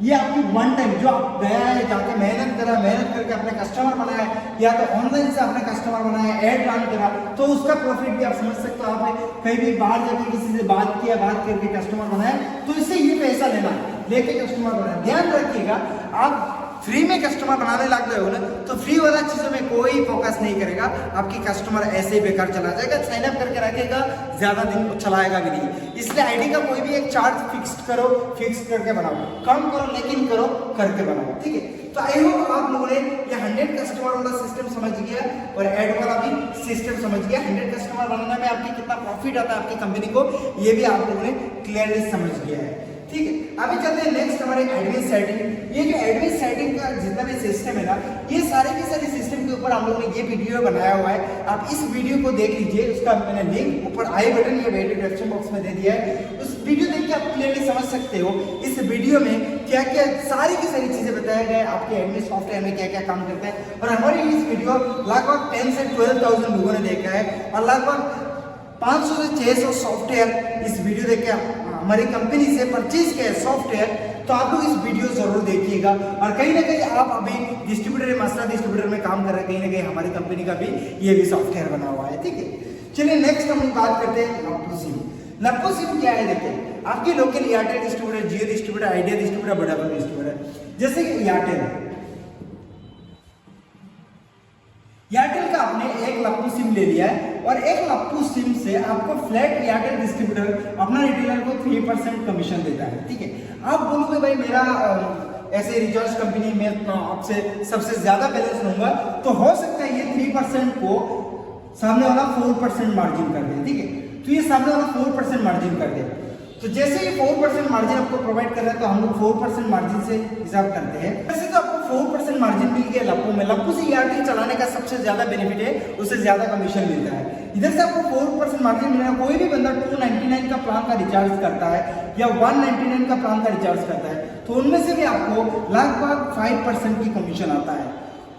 ये आपकी वन टाइम जो आप गया है जाके मेहनत करा, मेहनत करके अपने कस्टमर बनाया, या तो ऑनलाइन से अपने कस्टमर बनाया, ऐड रन करा, तो उसका प्रॉफिट भी आप समझ सकते हो। आपने कहीं भी बाहर जाके किसी से बात किया, बात करके कस्टमर बनाया, तो इससे ये पैसा लेना, लेके कस्टमर बनाया। ध्यान रखिएगा, आप फ्री में कस्टमर बनाने लग गए हो ना, तो फ्री वाला चीज़ों में कोई फोकस नहीं करेगा, आपकी कस्टमर ऐसे ही बेकार चला जाएगा। साइन अप करके रखेगा, ज़्यादा दिन चलाएगा भी नहीं। इसलिए आईडी का कोई भी एक चार्ज फिक्स करो, फिक्स करके बनाओ, कम करो लेकिन करो, करके बनाओ, ठीक है। तो आई होप आप लोगों ने ये 100 कस्टमर वाला सिस्टम समझ गया और ऐड वाला भी सिस्टम समझ गया। 100 कस्टमर बनाने में आपकी कितना प्रॉफिट आता है आपकी कंपनी को, ये भी आप लोगों ने क्लियरली समझ गया है, ठीक है। अभी चलते हैं नेक्स्ट हमारे एडमिन सेटिंग। ये जो एडमिन सेटिंग का जितना भी सिस्टम है ना, ये सारे के सारे सिस्टम के ऊपर हम लोगों ने ये वीडियो बनाया हुआ है। आप इस वीडियो को देख लीजिए, उसका मैंने लिंक ऊपर आई बटन या डिस्क्रिप्शन बॉक्स में दे दिया है। उस वीडियो देख के आप क्लियरली समझ सकते हो इस वीडियो में क्या क्या सारी की सारी चीजें बताया गया है, आपके एडमिन सॉफ्टवेयर में क्या क्या काम करता है। और हमारी इस वीडियो लगभग 10 से 12,000 लोगों ने देखा है और लगभग 500 से 600 सॉफ्टवेयर इस वीडियो देख के हमारी कंपनी से परचेज किया है सॉफ्टवेयर। तो आप लोग इस वीडियो जरूर देखिएगा। और कहीं ना कहीं आप अभी डिस्ट्रीब्यूटर मास्टर डिस्ट्रीब्यूटर में काम कर रहे हैं, कहीं ना कहीं हमारी कंपनी का भी ये भी सॉफ्टवेयर बना हुआ है, ठीक है। चलिए नेक्स्ट हम बात करते हैं लप्पू सिम। लप्पू सिम क्या है देखिए, आपकी local Airtel distributor, Jio distributor, Idea distributor, Vodafone distributor. जैसे कि एयरटेल का आपने एक लप्पू सिम ले लिया है और एक लप्पू सिम से आपको फ्लैट एयरटेल डिस्ट्रीब्यूटर अपना रिटेलर को 3% कमीशन देता है, ठीक है। आप बोलोगे भाई मेरा ऐसे रिचार्ज कंपनी में आपसे सबसे ज्यादा बैलेंस लूंगा, तो हो सकता है ये 3% को सामने वाला 4% मार्जिन कर दे, ठीक है। तो ये सामने वाला 4% मार्जिन कर दे। तो जैसे ही 4% मार्जिन आपको प्रोवाइड कर रहा है, तो हम लोग 4% मार्जिन से हिसाब करते हैं। वैसे तो आपको 4% मार्जिन मिल गया लप्पू में। लप्पू से एयरटेल चलाने का सबसे ज्यादा बेनिफिट है, उससे ज्यादा कमीशन मिलता है। इधर से आपको 4% मार्जिन मिल रहा है। कोई भी बंदा 299 का प्लान का रिचार्ज करता है या 199 का प्लान का रिचार्ज करता है, तो उनमें से भी आपको लगभग 5% की कमीशन आता है।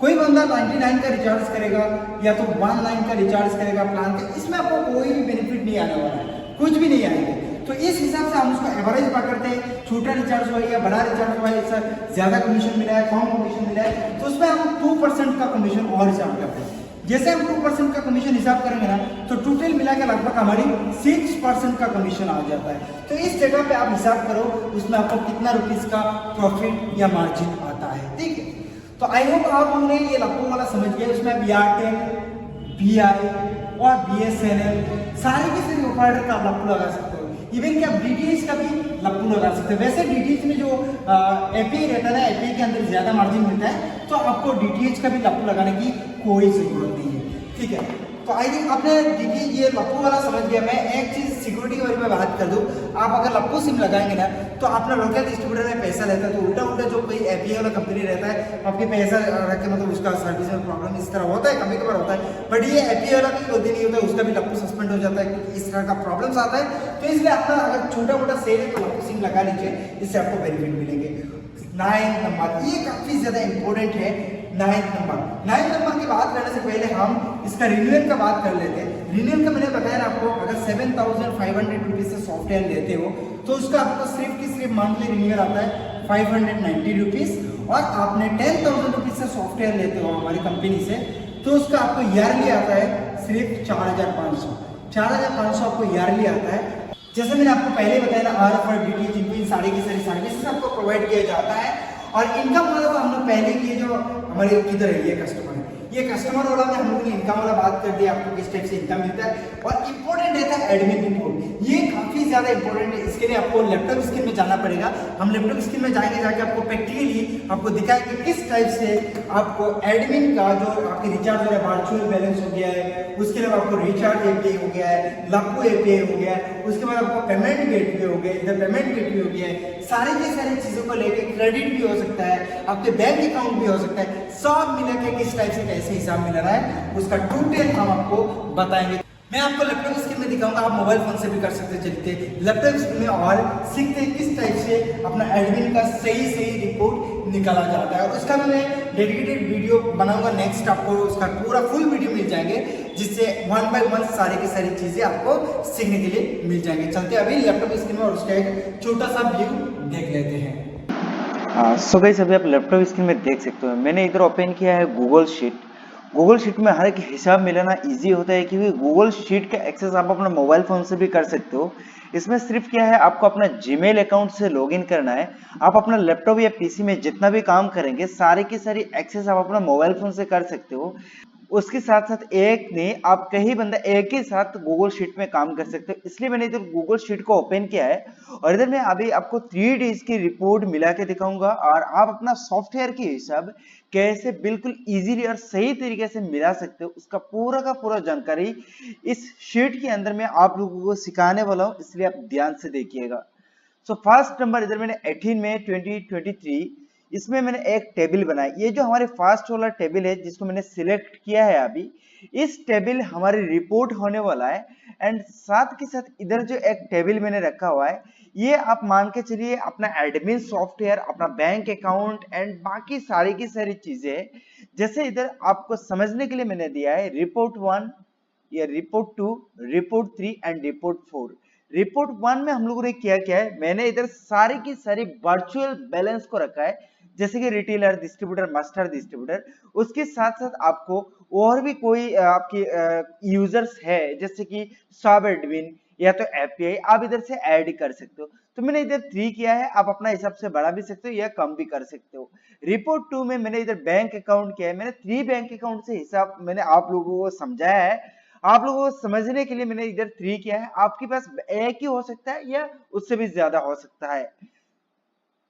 कोई बंदा 99 का रिचार्ज करेगा या तो 19 का रिचार्ज करेगा प्लान का, इसमें आपको कोई भी बेनिफिट नहीं आने वाला है। कुछ भी नहीं आएंगे। तो इस हिसाब से हम उसको एवरेज पकड़ते हैं, छोटा रिचार्ज हुआ या बड़ा रिचार्ज हुआ, इससे ज्यादा कमीशन मिला है, कम कमीशन मिला है, तो उसमें हम 2% का कमीशन और हिसाब करते हैं। जैसे हम 2% का कमीशन हिसाब करेंगे ना, तो टोटल मिला के लगभग हमारी 6% का कमीशन आ जाता है। तो इस जगह पे आप हिसाब करो उसमें आपको कितना रुपीस का प्रॉफिट या मार्जिन आता है, ठीक है। तो आई होप आप लोगों ने ये लप्पू वाला समझ गया। उसमें एयरटेल, बीआई और बीएसएनएल सारे के सारे ऑपरेटर का आप लप्पू लगा सकते हो। इवन कि आप डीटीएच का भी लप्पू लगा सकते हो। वैसे डीटीएच में जो एपीआई रहता है ना, एपीआई के अंदर ज्यादा मार्जिन मिलता है, तो आपको डीटीएच का भी लप्पू लगाने की कोई जरूरत नहीं है, ठीक है। तो आई थिंक आपने देखिए ये लप्पू वाला समझ गया। मैं एक चीज सिक्योरिटी के बारे में बात कर दूं, आप अगर लप्पू सिम लगाएंगे ना, तो अपना लोकल डिस्ट्रीब्यूटर में पैसा रहता है, तो उल्टा उल्टा जो कोई एपीआई वाला कंपनी रहता है, आपके पैसा रख के मतलब उसका सर्विस में प्रॉब्लम इस तरह होता है, कभी कभार होता है। बट ये एपीआई वाला भी गलती नहीं होता है, उसका भी लप्पू सस्पेंड हो जाता है, इस तरह का प्रॉब्लम आता है। तो इसलिए अपना अगर छोटा मोटा सेल है तो लप्पू सिम लगा लीजिए, इससे आपको बेनिफिट मिलेंगे। 9 नंबर, ये काफी ज्यादा इंपॉर्टेंट है। 9 नंबर की बात करने से पहले हम इसका रिन्यूअल का बात कर लेते हैं। रिन्यूअल का मैंने बताया ना आपको, अगर 7,500 रुपीज से सॉफ्टवेयर लेते हो तो उसका आपको सिर्फ की सिर्फ मंथली रिन्यूअल आता है 590 रुपीज। और आपने 10,000 रुपीज से सॉफ्टवेयर लेते हो हमारी कंपनी से, तो उसका आपको ईयरली आता है सिर्फ 4,500 आपको ईयरली आता है। जैसे मैंने आपको पहले बताया ना, आर और डीटीएच इनकी सारी की सारी सर्विसेज आपको प्रोवाइड किया जाता है। और इनकम वाला तो हम लोग पहले की जो हमारे किधर है ये कस्टमर है, ये कस्टमर वाला में हम लोगों ने इनकम वाला बात कर दिया, आपको किस टाइप से इनकम मिलता है। और इंपॉर्टेंट रहता है एडमिन रिपोर्ट, ये काफी ज्यादा इंपॉर्टेंट है। इसके लिए आपको लैपटॉप स्क्रीन में जाना पड़ेगा। हम लैपटॉप स्क्रीन में जाएंगे, जाके आपको प्रैक्टिकली आपको दिखाएंगे किस टाइप से आपको एडमिन का जो आपकी रिचार्ज हो रहा है, वर्चुअल बैलेंस हो गया है, उसके अलावा आपको रिचार्ज एपीआई हो गया है, लप्पू एपीआई हो गया है, उसके बाद आपको पेमेंट गेटवे हो गया, इधर पेमेंट गेटवे हो गया है, सारी की सारी चीजों को लेके क्रेडिट भी हो सकता है, आपके बैंक अकाउंट भी हो सकता है, सब मिला के किस टाइप से कैसे हिसाब मिल रहा है उसका डिटेल हम आपको बताएंगे। मैं आपको लैपटॉप स्क्रीन में दिखाऊंगा, आप मोबाइल फोन से भी कर सकते चलते लैपटॉप स्क्रीन में, और सीखते किस टाइप से अपना एडमिन का सही रिपोर्ट निकाला जाता है। और उसका मैं डेडिकेटेड वीडियो बनाऊंगा नेक्स्ट, आपको उसका पूरा फुल वीडियो मिल जाएंगे, जिससे 1 बाय 1 सारी की सारी चीजें आपको सीखने के लिए मिल जाएंगे। चलते अभी लैपटॉप स्क्रीन में और उसका एक छोटा सा व्यू देख लेते हैं। सो गाइस, अभी आप लैपटॉप स्क्रीन में देख सकते हो, मैंने इधर ओपन किया है गूगल शीट। गूगल शीट में हर एक हिसाब मिलाना इजी होता है, क्योंकि गूगल शीट का एक्सेस आप अपना मोबाइल फोन से भी कर सकते हो। इसमें सिर्फ क्या है, आपको अपना जीमेल अकाउंट से लॉगिन करना है। आप अपना लैपटॉप या पीसी में जितना भी काम करेंगे, सारी की सारी एक्सेस आप अपना मोबाइल फोन से कर सकते हो। उसके साथ साथ एक नहीं, आप कई बंदा एक ही साथ गूगल शीट में काम कर सकते हो। इसलिए मैंने इधर गूगल शीट को ओपन किया है, और इधर मैं अभी आपको 3 डेज की रिपोर्ट मिला के दिखाऊंगा, और आप अपना सॉफ्टवेयर की हिसाब कैसे बिल्कुल इजीली और सही तरीके से मिला सकते हो, उसका पूरा का पूरा जानकारी इस शीट के अंदर मैं आप लोगों को सिखाने वाला हूं, इसलिए आप ध्यान से देखिएगा। सो फर्स्ट नंबर इधर मैंने 18 मई 2023 इसमें मैंने एक टेबल बनाया। ये जो हमारे फर्स्ट वाला टेबल है जिसको मैंने सिलेक्ट किया है अभी, इस टेबल हमारी रिपोर्ट होने वाला है। एंड साथ के साथ इधर जो एक टेबल मैंने रखा हुआ है, ये आप मान के चलिए अपना एडमिन सॉफ्टवेयर, अपना बैंक अकाउंट एंड बाकी सारी की सारी चीजें। जैसे इधर आपको समझने के लिए मैंने दिया है रिपोर्ट 1, ये report 2, report 3 and report 4। Report 1 में हम लोगों ने क्या किया है, मैंने इधर सारी की सारी वर्चुअल बैलेंस को रखा है, जैसे कि रिटेलर, डिस्ट्रीब्यूटर, मास्टर डिस्ट्रीब्यूटर। उसके साथ साथ आपको और भी कोई आपके यूजर्स है, जैसे कि सब एडमिन या तो एपीआई, आप इधर से ऐड कर सकते हो। तो मैंने इधर 3 किया है, आप अपना हिसाब से बढ़ा भी सकते हो या कम भी कर सकते हो। रिपोर्ट 2 में मैंने इधर बैंक अकाउंट किया है, मैंने 3 बैंक अकाउंट से हिसाब मैंने आप लोगों को समझाया है। आप लोगों को समझने के लिए मैंने इधर 3 किया है, आपके पास एक ही हो सकता है या उससे भी ज्यादा हो सकता है।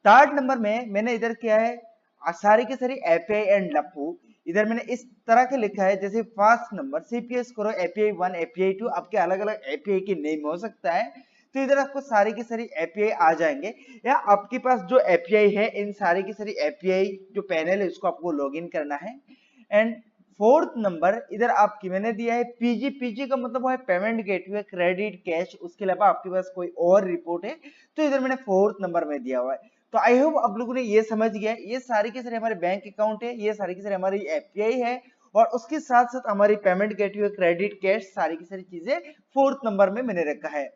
थर्ड नंबर में मैंने इधर किया है सारी के सारी एपीआई एंड लप्पू। इधर मैंने इस तरह के लिखा है, जैसे फर्स्ट नंबर सीपीएस करो एपीआई 1, एपीआई 2, आपके अलग अलग एपीआई के नेम हो सकता है। तो इधर आपको सारी की सारी एपीआई आ जाएंगे, या आपके पास जो एपीआई है, इन सारी की सारी एपीआई जो पैनल है उसको आपको लॉगिन करना है। एंड फोर्थ नंबर इधर आपकी मैंने दिया है पीजी। पीजी का मतलब वो है पेमेंट गेटवे, क्रेडिट, कैश। उसके अलावा आपके पास कोई और रिपोर्ट है, तो इधर मैंने फोर्थ नंबर में दिया हुआ है। तो आई होप आप लोगों ने ये समझ गया, ये सारी के सारे हमारे बैंक अकाउंट है, ये सारी की सारी हमारी एपीआई है, और उसके साथ साथ हमारी पेमेंट गेटवे, क्रेडिट, कैश, सारी की सारी चीजें फोर्थ नंबर में मैंने रखा है।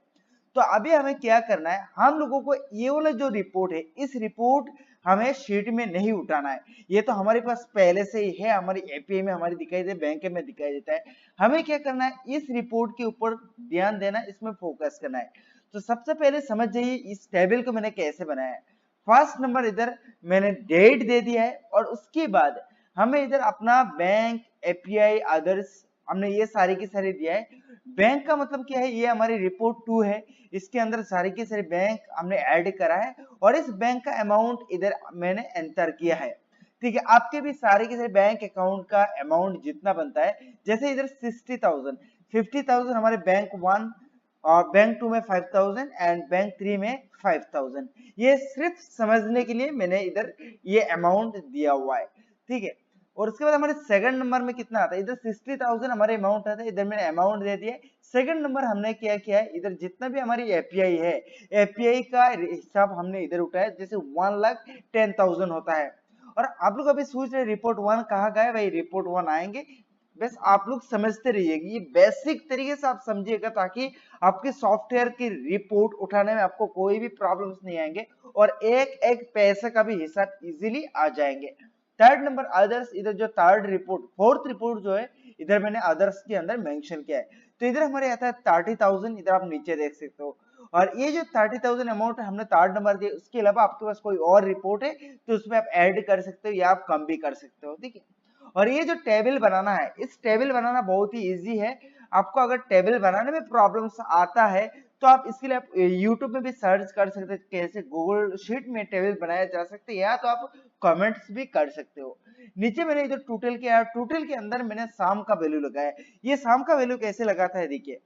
तो अभी हमें क्या करना है, हम लोगों को ये वाला जो रिपोर्ट है, इस रिपोर्ट हमें शीट में नहीं उठाना है। ये तो हमारे पास पहले से ही है, हमारी एपीआई में हमारी दिखाई दे, बैंक में दिखाई देता है। हमें क्या करना है, इस रिपोर्ट के ऊपर ध्यान देना, इसमें फोकस करना है। तो सबसे पहले समझ जाइए इस टेबल को मैंने कैसे बनाया है। फर्स्ट नंबर इधर मैंने डेट दे दिया है, और उसके बाद हमें इधर अपना बैंक, एपीआई, अदर्स, हमने ये सारी की सारी दिया है। बैंक का मतलब क्या है, ये हमारी रिपोर्ट 2 है, इसके अंदर सारी के सारे बैंक हमने ऐड करा है, और इस बैंक का अमाउंट इधर मैंने एंटर किया है। ठीक है, आपके भी सारे के सारे बैंक अकाउंट का अमाउंट जितना बनता है, जैसे इधर 60,000, 50,000 हमारे बैंक 1, और बैंक 2 में 5,000 एंड बैंक 3 में 5,000। ये सिर्फ समझने के लिए मैंने इधर ये अमाउंट दिया हुआ है। ठीक है, और उसके बाद हमारे सेकंड नंबर में कितना आता है, इधर 60,000 हमारे अमाउंट आता है, इधर मैंने अमाउंट दे दिया। सेकंड नंबर हमने क्या किया है, इधर जितना भी हमारी एपीआई है, एपीआई का हिसाब हमने इधर उठाया, जैसे 1,10,000 होता है। और आप लोग अभी सोच रहे रिपोर्ट 1 कहाँ गए, भाई रिपोर्ट 1 आएंगे, बस आप लोग समझते रहिएगा, ये बेसिक तरीके से आप समझिएगा, ताकि आपके सॉफ्टवेयर की रिपोर्ट उठाने में आपको कोई भी प्रॉब्लम्स नहीं आएंगे, और एक एक पैसे का भी हिसाब इजीली आ जाएंगे। थर्ड नंबर अदर्स, इधर जो थर्ड रिपोर्ट, फोर्थ रिपोर्ट जो है, इधर मैंने अदर्स के अंदर मेंशन किया है। तो इधर हमारे आता है 30,000, इधर आप नीचे देख सकते हो। और ये जो 30,000 अमाउंट हमने थर्ड नंबर दिया, उसके अलावा आपके पास कोई और रिपोर्ट है तो उसमें आप ऐड कर सकते हो, या आप कम भी कर सकते हो। ठीक है, और ये जो टेबल बनाना है, इस टेबल बनाना बहुत ही इजी है। आपको अगर टेबल बनाने में प्रॉब्लम्स आता है, तो आप इसके लिए आप YouTube में भी सर्च कर सकते हैं, कैसे गूगल शीट में टेबल बनाया जा सकता है, या तो आप कमेंट्स भी कर सकते हो। नीचे मैंने इधर टोटल किया, टोटल के अंदर मैंने साम का वैल्यू लगाया। ये साम का वैल्यू कैसे लगाता है, देखिए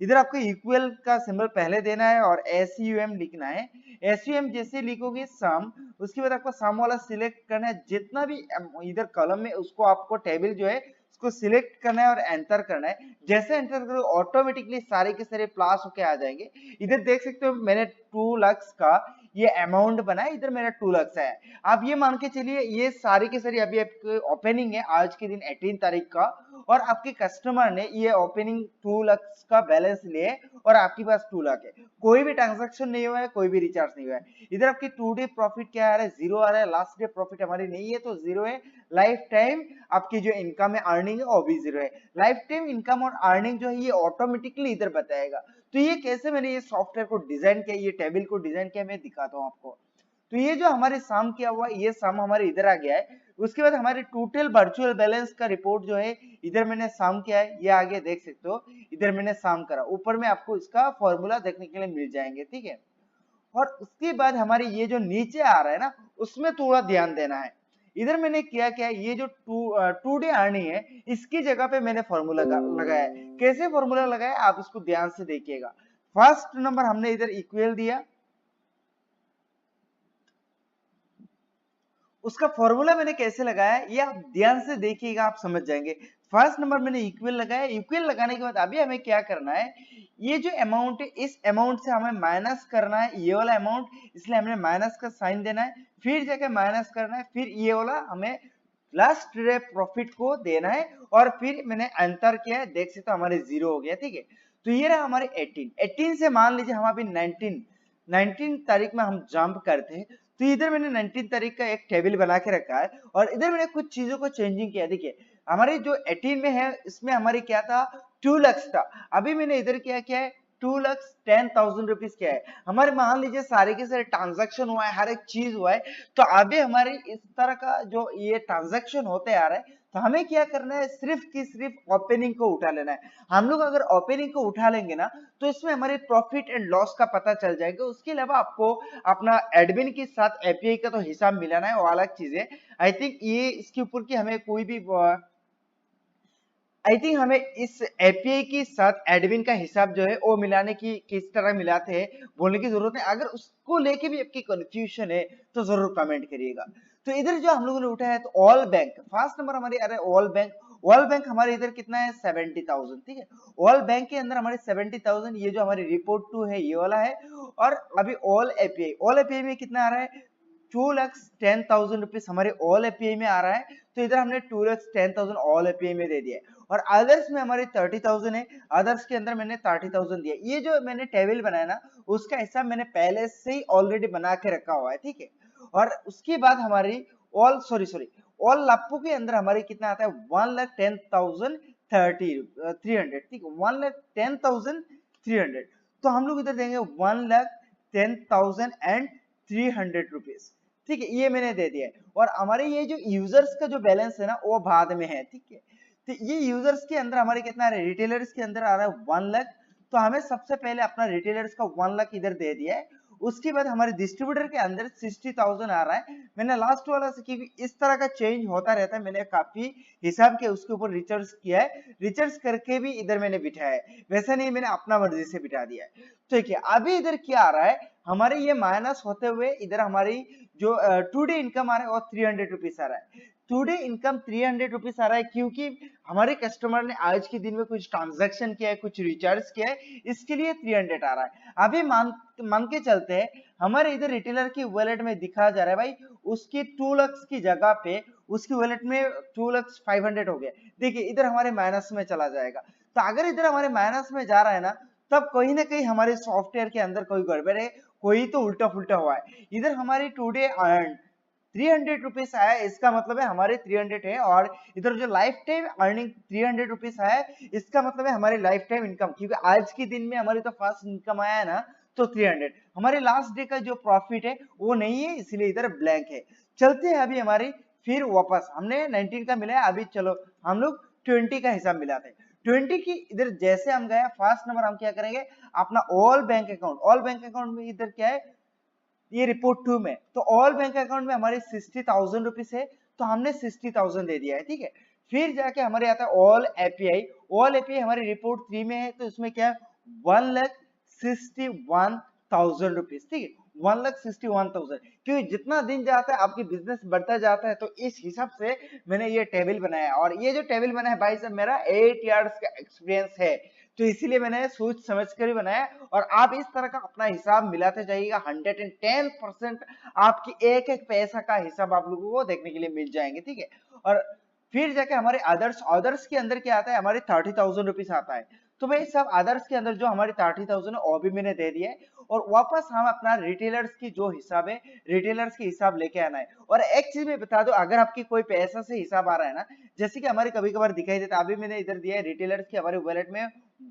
इधर आपको इक्वल का सिंबल पहले देना है, और SUM लिखना है। SUM जैसे लिखोगे सम, उसके बाद आपको सम वाला सिलेक्ट करना है, जितना भी इधर कॉलम में उसको आपको टेबल जो है उसको सिलेक्ट करना है और एंटर करना है। जैसे एंटर करो ऑटोमेटिकली सारे के सारे प्लस होके आ जाएंगे। इधर देख सकते हो मैंने 2 लाख का ये अमाउंट बना है, इधर मेरा 2 लाख है। आप ये मान के चलिए ये सारी की सारी अभी आपकी ओपनिंग है आज के दिन 18 तारीख का, और आपके कस्टमर ने ये ओपनिंग 2 लाख का बैलेंस लिए, और आपके पास 2 लाख है, कोई भी ट्रांजैक्शन नहीं हुआ है, कोई भी रिचार्ज नहीं हुआ है। इधर आपकी 2 डे प्रॉफिट क्या आ रहा है, 0 आ रहा है, लास्ट डे प्रॉफिट हमारी नहीं है तो 0 है। लाइफ टाइम आपकी जो इनकम है, अर्निंग है, वो भी 0 है। लाइफ टाइम इनकम और अर्निंग जो है ये ऑटोमेटिकली इधर बताएगा। तो ये कैसे मैंने ये सॉफ्टवेयर को डिजाइन किया, ये टेबल को डिजाइन किया, मैं दिखाता हूँ आपको। तो ये जो हमारे सम किया हुआ ये सम हमारे इधर आ गया है। उसके बाद हमारे टोटल वर्चुअल बैलेंस का रिपोर्ट जो है, इधर मैंने सम किया है, ये आगे देख सकते हो, इधर मैंने सम करा, ऊपर में आपको इसका फॉर्मूला देखने के लिए मिल जाएंगे। ठीक है, और उसके बाद हमारे ये जो नीचे आ रहा है ना, उसमें थोड़ा ध्यान देना है। इधर मैंने क्या क्या ये जो टू डे अर्निंग है, इसकी जगह पे मैंने फॉर्मूला लगाया है। कैसे फॉर्मूला लगाया आप इसको ध्यान से देखिएगा। फर्स्ट नंबर हमने इधर इक्वल दिया, उसका फॉर्मूला मैंने कैसे लगाया ये आप ध्यान से देखिएगा, आप समझ जाएंगे। फर्स्ट नंबर मैंने इक्वल लगाया, इक्वल लगाने के बाद अभी हमें क्या करना है, ये जो अमाउंट है इस अमाउंट से हमें माइनस करना है ये वाला अमाउंट, इसलिए हमने माइनस का साइन देना है, फिर जाके माइनस करना है, फिर ये वाला हमें लास्ट डे प्रॉफिट को देना है, और फिर मैंने एंटर किया है, देख सकते हो हमारे 0 हो गया। ठीक है, तो ये रहा हमारे 18 से मान लीजिए हम अभी 19 तारीख में हम जंप करते हैं, तो इधर मैंने 19 तारीख का एक टेबल बना के रखा है, और इधर मैंने कुछ चीजों को चेंजिंग किया। देखिए हमारे जो 18 में है इसमें हमारी क्या था, 2 लाख था, अभी मैंने इधर क्या किया है 2,10,000 रुपीज क्या है, हमारे मान लीजिए सारे के सारे ट्रांजैक्शन हुआ है, हर एक चीज हुआ है, तो अभी हमारे इस तरह का जो ये ट्रांजैक्शन होते आ रहा है, तो हमें क्या करना है, सिर्फ की सिर्फ ओपनिंग को उठा लेना है। हम लोग अगर ओपनिंग को उठा लेंगे ना, तो इसमें हमारे प्रॉफिट एंड लॉस का पता चल जाएगा। उसके अलावा आपको अपना एडमिन के साथ एपीआई का तो हिसाब मिलाना है, वो अलग चीज है। आई थिंक ये इसके ऊपर की हमें कोई भी आई थिंक हमें इस एपीआई के साथ एडमिन का हिसाब जो है वो मिलाने की किस तरह मिलाते हैं बोलने की जरूरत है। अगर उसको लेके भी आपकी कंफ्यूजन है तो जरूर कमेंट करिएगा। तो इधर जो हम लोगों ने उठाया है, तो ऑल बैंक फर्स्ट नंबर हमारे आ रहा है, ऑल बैंक हमारे इधर कितना है 70,000। ठीक है, ऑल बैंक के अंदर हमारे 70,000, ये जो हमारी रिपोर्ट 2 है ये वाला है। और अभी ऑल एपीआई में कितना आ रहा है, 2,10,000 रुपीज हमारे ऑल एपीआई में आ रहा है। तो इधर हमने 2,10,000 ऑल एपीआई में दे दिया है। और अदर्स में हमारी 30,000 है, अदर्स के अंदर मैंने 30,000 दिया। ये जो मैंने टेबल बनाया ना, उसका हिसाब मैंने पहले से ही ऑलरेडी बना के रखा हुआ है, ठीक है। और उसके बाद हमारी ऑल लापू के अंदर हमारी कितना आता है 1,10,300, ठीक है, 1,10,300। तो हम लोग इधर देंगे 1,10,300 रुपीज, ठीक है, ये मैंने दे दिया है। और हमारे ये जो यूजर्स का जो बैलेंस है ना वो बाद में है, ठीक है। तो ये यूजर्स के अंदर हमारे कितना आ रहा है, रिटेलर्स के अंदर आ रहा है 1 लाख। तो हमें सबसे पहले अपना रिटेलर्स का 1 लाख इधर दे दिया है। उसके बाद हमारे डिस्ट्रीब्यूटर के अंदर 60,000 आ रहा है। मैंने लास्ट वाला से, क्योंकि इस तरह का चेंज होता रहता है, मैंने काफी हिसाब के उसके ऊपर रिसर्च किया है, रिसर्च करके भी इधर मैंने बिठाया है, वैसा नहीं मैंने अपना मर्जी से बिठा दिया है। ठीक है, अभी इधर क्या आ रहा है, हमारे ये माइनस होते हुए इधर हमारी जो टुडे इनकम आ रहा है वो 300 रुपीज आ रहा है। टुडे इनकम 300 रुपीज आ रहा है, क्योंकि हमारे कस्टमर ने आज के दिन में कुछ ट्रांजैक्शन किया है, कुछ रिचार्ज किया है, इसके लिए 300 आ रहा है। अभी मान के चलते हैं हमारे इधर रिटेलर की वॉलेट में दिखा जा रहा है भाई, उसकी 2 लाख की जगह पे उसकी वॉलेट में 2,500,000 हो गया। देखिए इधर हमारे माइनस में चला जाएगा। तो अगर इधर हमारे माइनस में जा रहा है ना, तब कहीं ना कहीं हमारे सॉफ्टवेयर के अंदर कोई गड़बड़ है, कोई तो उल्टा फुल्टा हुआ है। इधर हमारी टुडे अर्न 300 रुपीज आया, इसका मतलब है हमारे 300 है। और इधर जो लाइफ टाइम अर्निंग 300 रुपीज आया, इसका मतलब है हमारी लाइफ टाइम इनकम, क्योंकि आज के दिन में हमारी तो फर्स्ट इनकम आया है ना, तो 300। हमारे लास्ट डे का जो प्रॉफिट है वो नहीं है, इसलिए इधर ब्लैंक है। चलते हैं अभी हमारी फिर वापस, हमने 19 का मिला है, अभी चलो हम लोग 20 का हिसाब मिलाते हैं। 20 की इधर जैसे हम गए फर्स्ट नंबर हम क्या करेंगे, अपना ऑल बैंक अकाउंट में इधर क्या है, ये रिपोर्ट 2 में, तो ऑल बैंक अकाउंट में हमारी 60,000 रुपीज है, तो हमने 60,000 दे दिया है, ठीक है। फिर जाके हमारे आता है ऑल एपीआई हमारी रिपोर्ट 3 में है, तो इसमें क्या है 1,61,000 रुपीज, ठीक है, 1,61,000। क्योंकि जितना दिन जाता है आपकी बिजनेस बढ़ता जाता है, तो इस हिसाब से मैंने ये टेबल बनाया। और ये जो टेबल बनाया है भाई साहब, मेरा 8 इयर्स का एक्सपीरियंस है, तो इसीलिए मैंने सोच समझ कर ही बनाया। और आप इस तरह का अपना हिसाब मिलाते जाइएगा, 110% आपकी एक एक पैसा का हिसाब आप लोगों को देखने के लिए मिल जाएंगे, ठीक है। और फिर जाके हमारे अदर्स के अंदर क्या आता है, हमारे 30,000 रुपीज आता है। तो भाई सब अदर्स के अंदर जो हमारी 30,000 है वो भी मैंने दे दिया है। और वापस हम अपना रिटेलर्स की जो हिसाब है, रिटेलर्स के हिसाब लेके आना है। और एक चीज मैं बता दूं, अगर आपकी कोई पैसा से हिसाब आ रहा है ना, जैसे कि हमारे कभी कभार दिखाई देता है, अभी मैंने इधर दिया है रिटेलर्स की हमारे वॉलेट में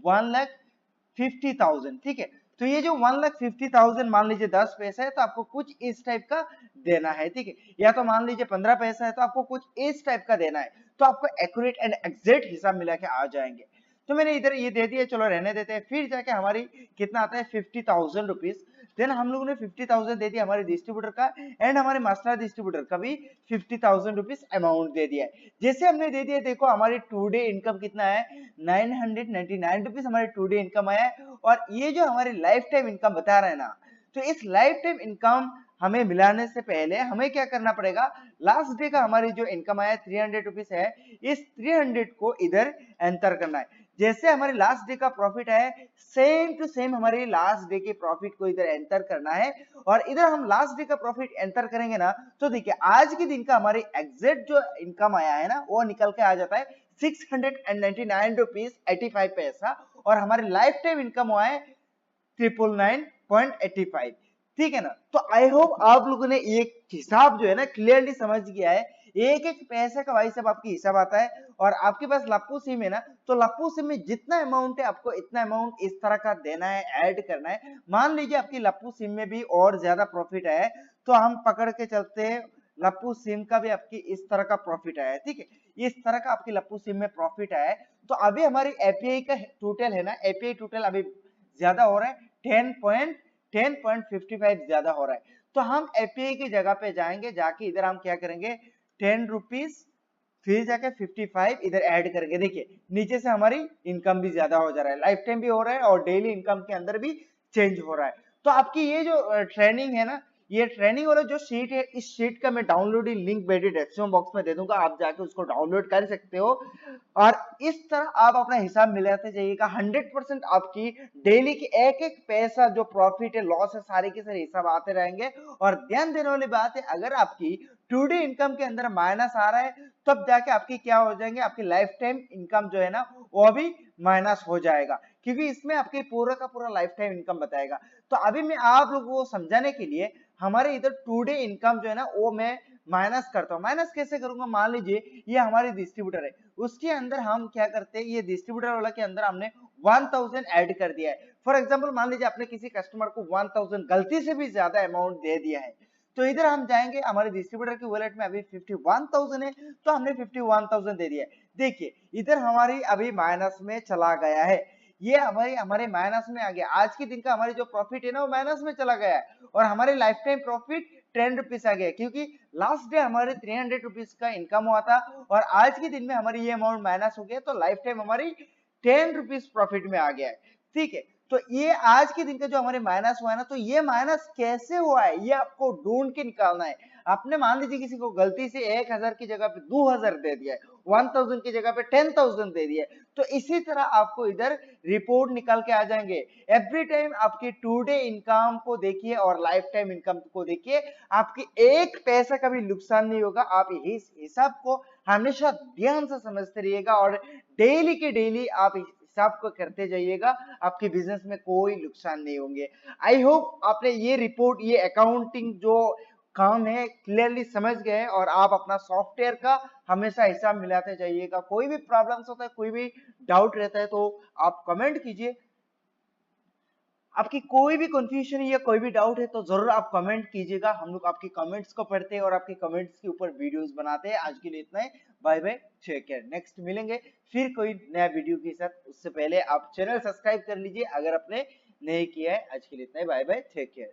1,50,000, ठीक है। तो ये जो 1,50,000 मान लीजिए 10 पैसा है, तो आपको कुछ इस टाइप का देना है, ठीक है। या तो मान लीजिए 15 पैसा है, तो आपको कुछ इस टाइप का देना है, तो आपको एक्यूरेट एंड एग्जैक्ट हिसाब मिला के आ जाएंगे। तो मैंने इधर ये दे दिया, चलो रहने देते हैं। फिर जाके हमारी कितना आता है 50,000 रुपीज। देन हम लोगों ने 50,000 दे दिया हमारे डिस्ट्रीब्यूटर का, एंड हमारे मास्टर डिस्ट्रीब्यूटर का भी 50,000 रुपीज अमाउंट दे दिया है। जैसे हमने दे दिया, देखो हमारी टुडे इनकम कितना है 999 रुपीज हमारे टुडे इनकम आया है। और ये जो हमारी लाइफ टाइम इनकम बता रहे हैं ना, तो इस लाइफ टाइम इनकम हमें मिलाने से पहले हमें क्या करना पड़ेगा, लास्ट डे का हमारी जो इनकम आया 300 रुपीज है, इस 300 को इधर एंटर करना है। जैसे हमारे लास्ट डे का प्रॉफिट है, सेम टू सेम हमारे लास्ट डे के प्रॉफिट को इधर एंटर करना है। और इधर हम लास्ट डे का प्रॉफिट एंटर करेंगे ना, तो देखिए आज के दिन का हमारी एग्जैक्ट जो इनकम आया है ना, वो निकल के आ जाता है 699 रुपीज 85 पैसा। और हमारी लाइफ टाइम इनकम हुआ है 999.85, ठीक है ना। तो आई होप आप लोगों ने ये हिसाब जो है ना क्लियरली समझ गया है, एक एक पैसे का भाई साहब आपकी हिसाब आता है। और आपके पास लप्पू सिम है ना, तो लप्पू सिम में जितना अमाउंट है आपको इतना अमाउंट इस तरह का देना है, ऐड करना है। मान लीजिए आपकी लप्पू सिम में भी और ज्यादा प्रॉफिट है, तो हम पकड़ के चलते हैं लप्पू सिम का भी आपकी इस तरह का प्रॉफिट आया है, ठीक है, इस तरह का आपकी लप्पू सिम में प्रॉफिट आया है। तो अभी हमारी एपीआई का टोटल है ना, एपीआई टोटल अभी ज्यादा हो रहा है 10.55 ज्यादा हो रहा है। तो हम एपीआई की जगह पे जाएंगे, जाके इधर हम क्या करेंगे 10 रुपीज, फिर जाके 55 इधर ऐड करेंगे। देखिए नीचे से हमारी इनकम भी ज्यादा हो जा रहा है, लाइफ टाइम भी हो रहा है और डेली इनकम के अंदर भी चेंज हो रहा है। तो आपकी ये जो ट्रेनिंग है ना, ये ट्रेनिंग वाला जो शीट है, इस शीट का मैं डाउनलोडिंग लिंक मेरे डिस्क्रिप्शन बॉक्स में दे दूंगा, आप जाके उसको डाउनलोड कर सकते हो। और इस तरह आप अपना हिसाब मिलाते जाइएगा। 100% आपकी डेली की एक एक पैसा जो प्रॉफिट है लॉस है सारे के सारे हिसाब आते रहेंगे। और ध्यान देने वाली बात है, अगर आपकी टुडे इनकम के अंदर माइनस आ रहा है तब जाके आपकी क्या हो जाएंगे, आपकी लाइफ टाइम इनकम जो है ना वो भी माइनस हो जाएगा, क्योंकि इसमें आपके पूरा का पूरा लाइफ टाइम इनकम बताएगा। तो अभी मैं आप लोगों को समझाने के लिए हमारे इधर टुडे इनकम जो है ना वो मैं माइनस करता हूँ। माइनस कैसे करूंगा, मान लीजिए ये हमारी डिस्ट्रीब्यूटर है, उसके अंदर हम क्या करते हैं, ये डिस्ट्रीब्यूटर वाला के अंदर हमने 1000 ऐड कर दिया है। फॉर एग्जांपल मान लीजिए आपने किसी कस्टमर को 1000 गलती से भी ज्यादा अमाउंट दे दिया है, तो इधर हम जाएंगे, हमारे डिस्ट्रीब्यूटर की वॉलेट में अभी 51,000 है, तो हमने 51,000 दे दिया है। देखिए इधर हमारी अभी माइनस में चला गया है, ये हमारे माइनस में आ गया। आज के दिन का हमारे जो प्रॉफिट है ना वो माइनस में चला गया है, और हमारे लाइफ टाइम प्रॉफिट 10 रुपीज आ गया, क्योंकि लास्ट डे हमारे 300 रुपीज का इनकम हुआ था, और आज के दिन में हमारी ये अमाउंट माइनस हो गया, तो लाइफ टाइम हमारी 10 रुपीज प्रॉफिट में आ गया है। ठीक है, तो ये आज के दिन का जो हमारे माइनस हुआ है ना, तो ये माइनस कैसे हुआ है ये आपको ढूंढ के निकालना है। आपने मान लीजिए किसी को गलती से 1000 की जगह पे 2000 दे दिया है, 1000 की जगह पे 10,000 दे दिया है, तो इसी तरह आपको इधर रिपोर्ट निकाल के आ जाएंगे। एवरी टाइम आपकी टुडे इनकम को देखिए और लाइफ टाइम इनकम को देखिए, आपकी एक पैसा का भी नुकसान नहीं होगा। आप इस हिसाब को हमेशा ध्यान से समझते रहिएगा, और डेली के डेली आप हिसाब को करते जाइएगा, आपके बिजनेस में कोई नुकसान नहीं होंगे। आई होप आपने ये रिपोर्ट, ये अकाउंटिंग जो काम है क्लियरली समझ गए, और आप अपना सॉफ्टवेयर का हमेशा हिसाब मिलाते जाइएगा। कोई भी प्रॉब्लम्स होता है, कोई भी डाउट रहता है तो आप कमेंट कीजिए। आपकी कोई भी कंफ्यूजन या कोई भी डाउट है तो जरूर आप कमेंट कीजिएगा, हम लोग आपके कमेंट्स को पढ़ते हैं और आपके कमेंट्स के ऊपर वीडियोस बनाते हैं। आज के लिए इतना ही, bye bye, take care. Next मिलेंगे फिर कोई नया वीडियो के साथ, उससे पहले आप चैनल सब्सक्राइब कर लीजिए अगर आपने नहीं किया है। आज के लिए इतना ही, बाय बाय, टेक केयर।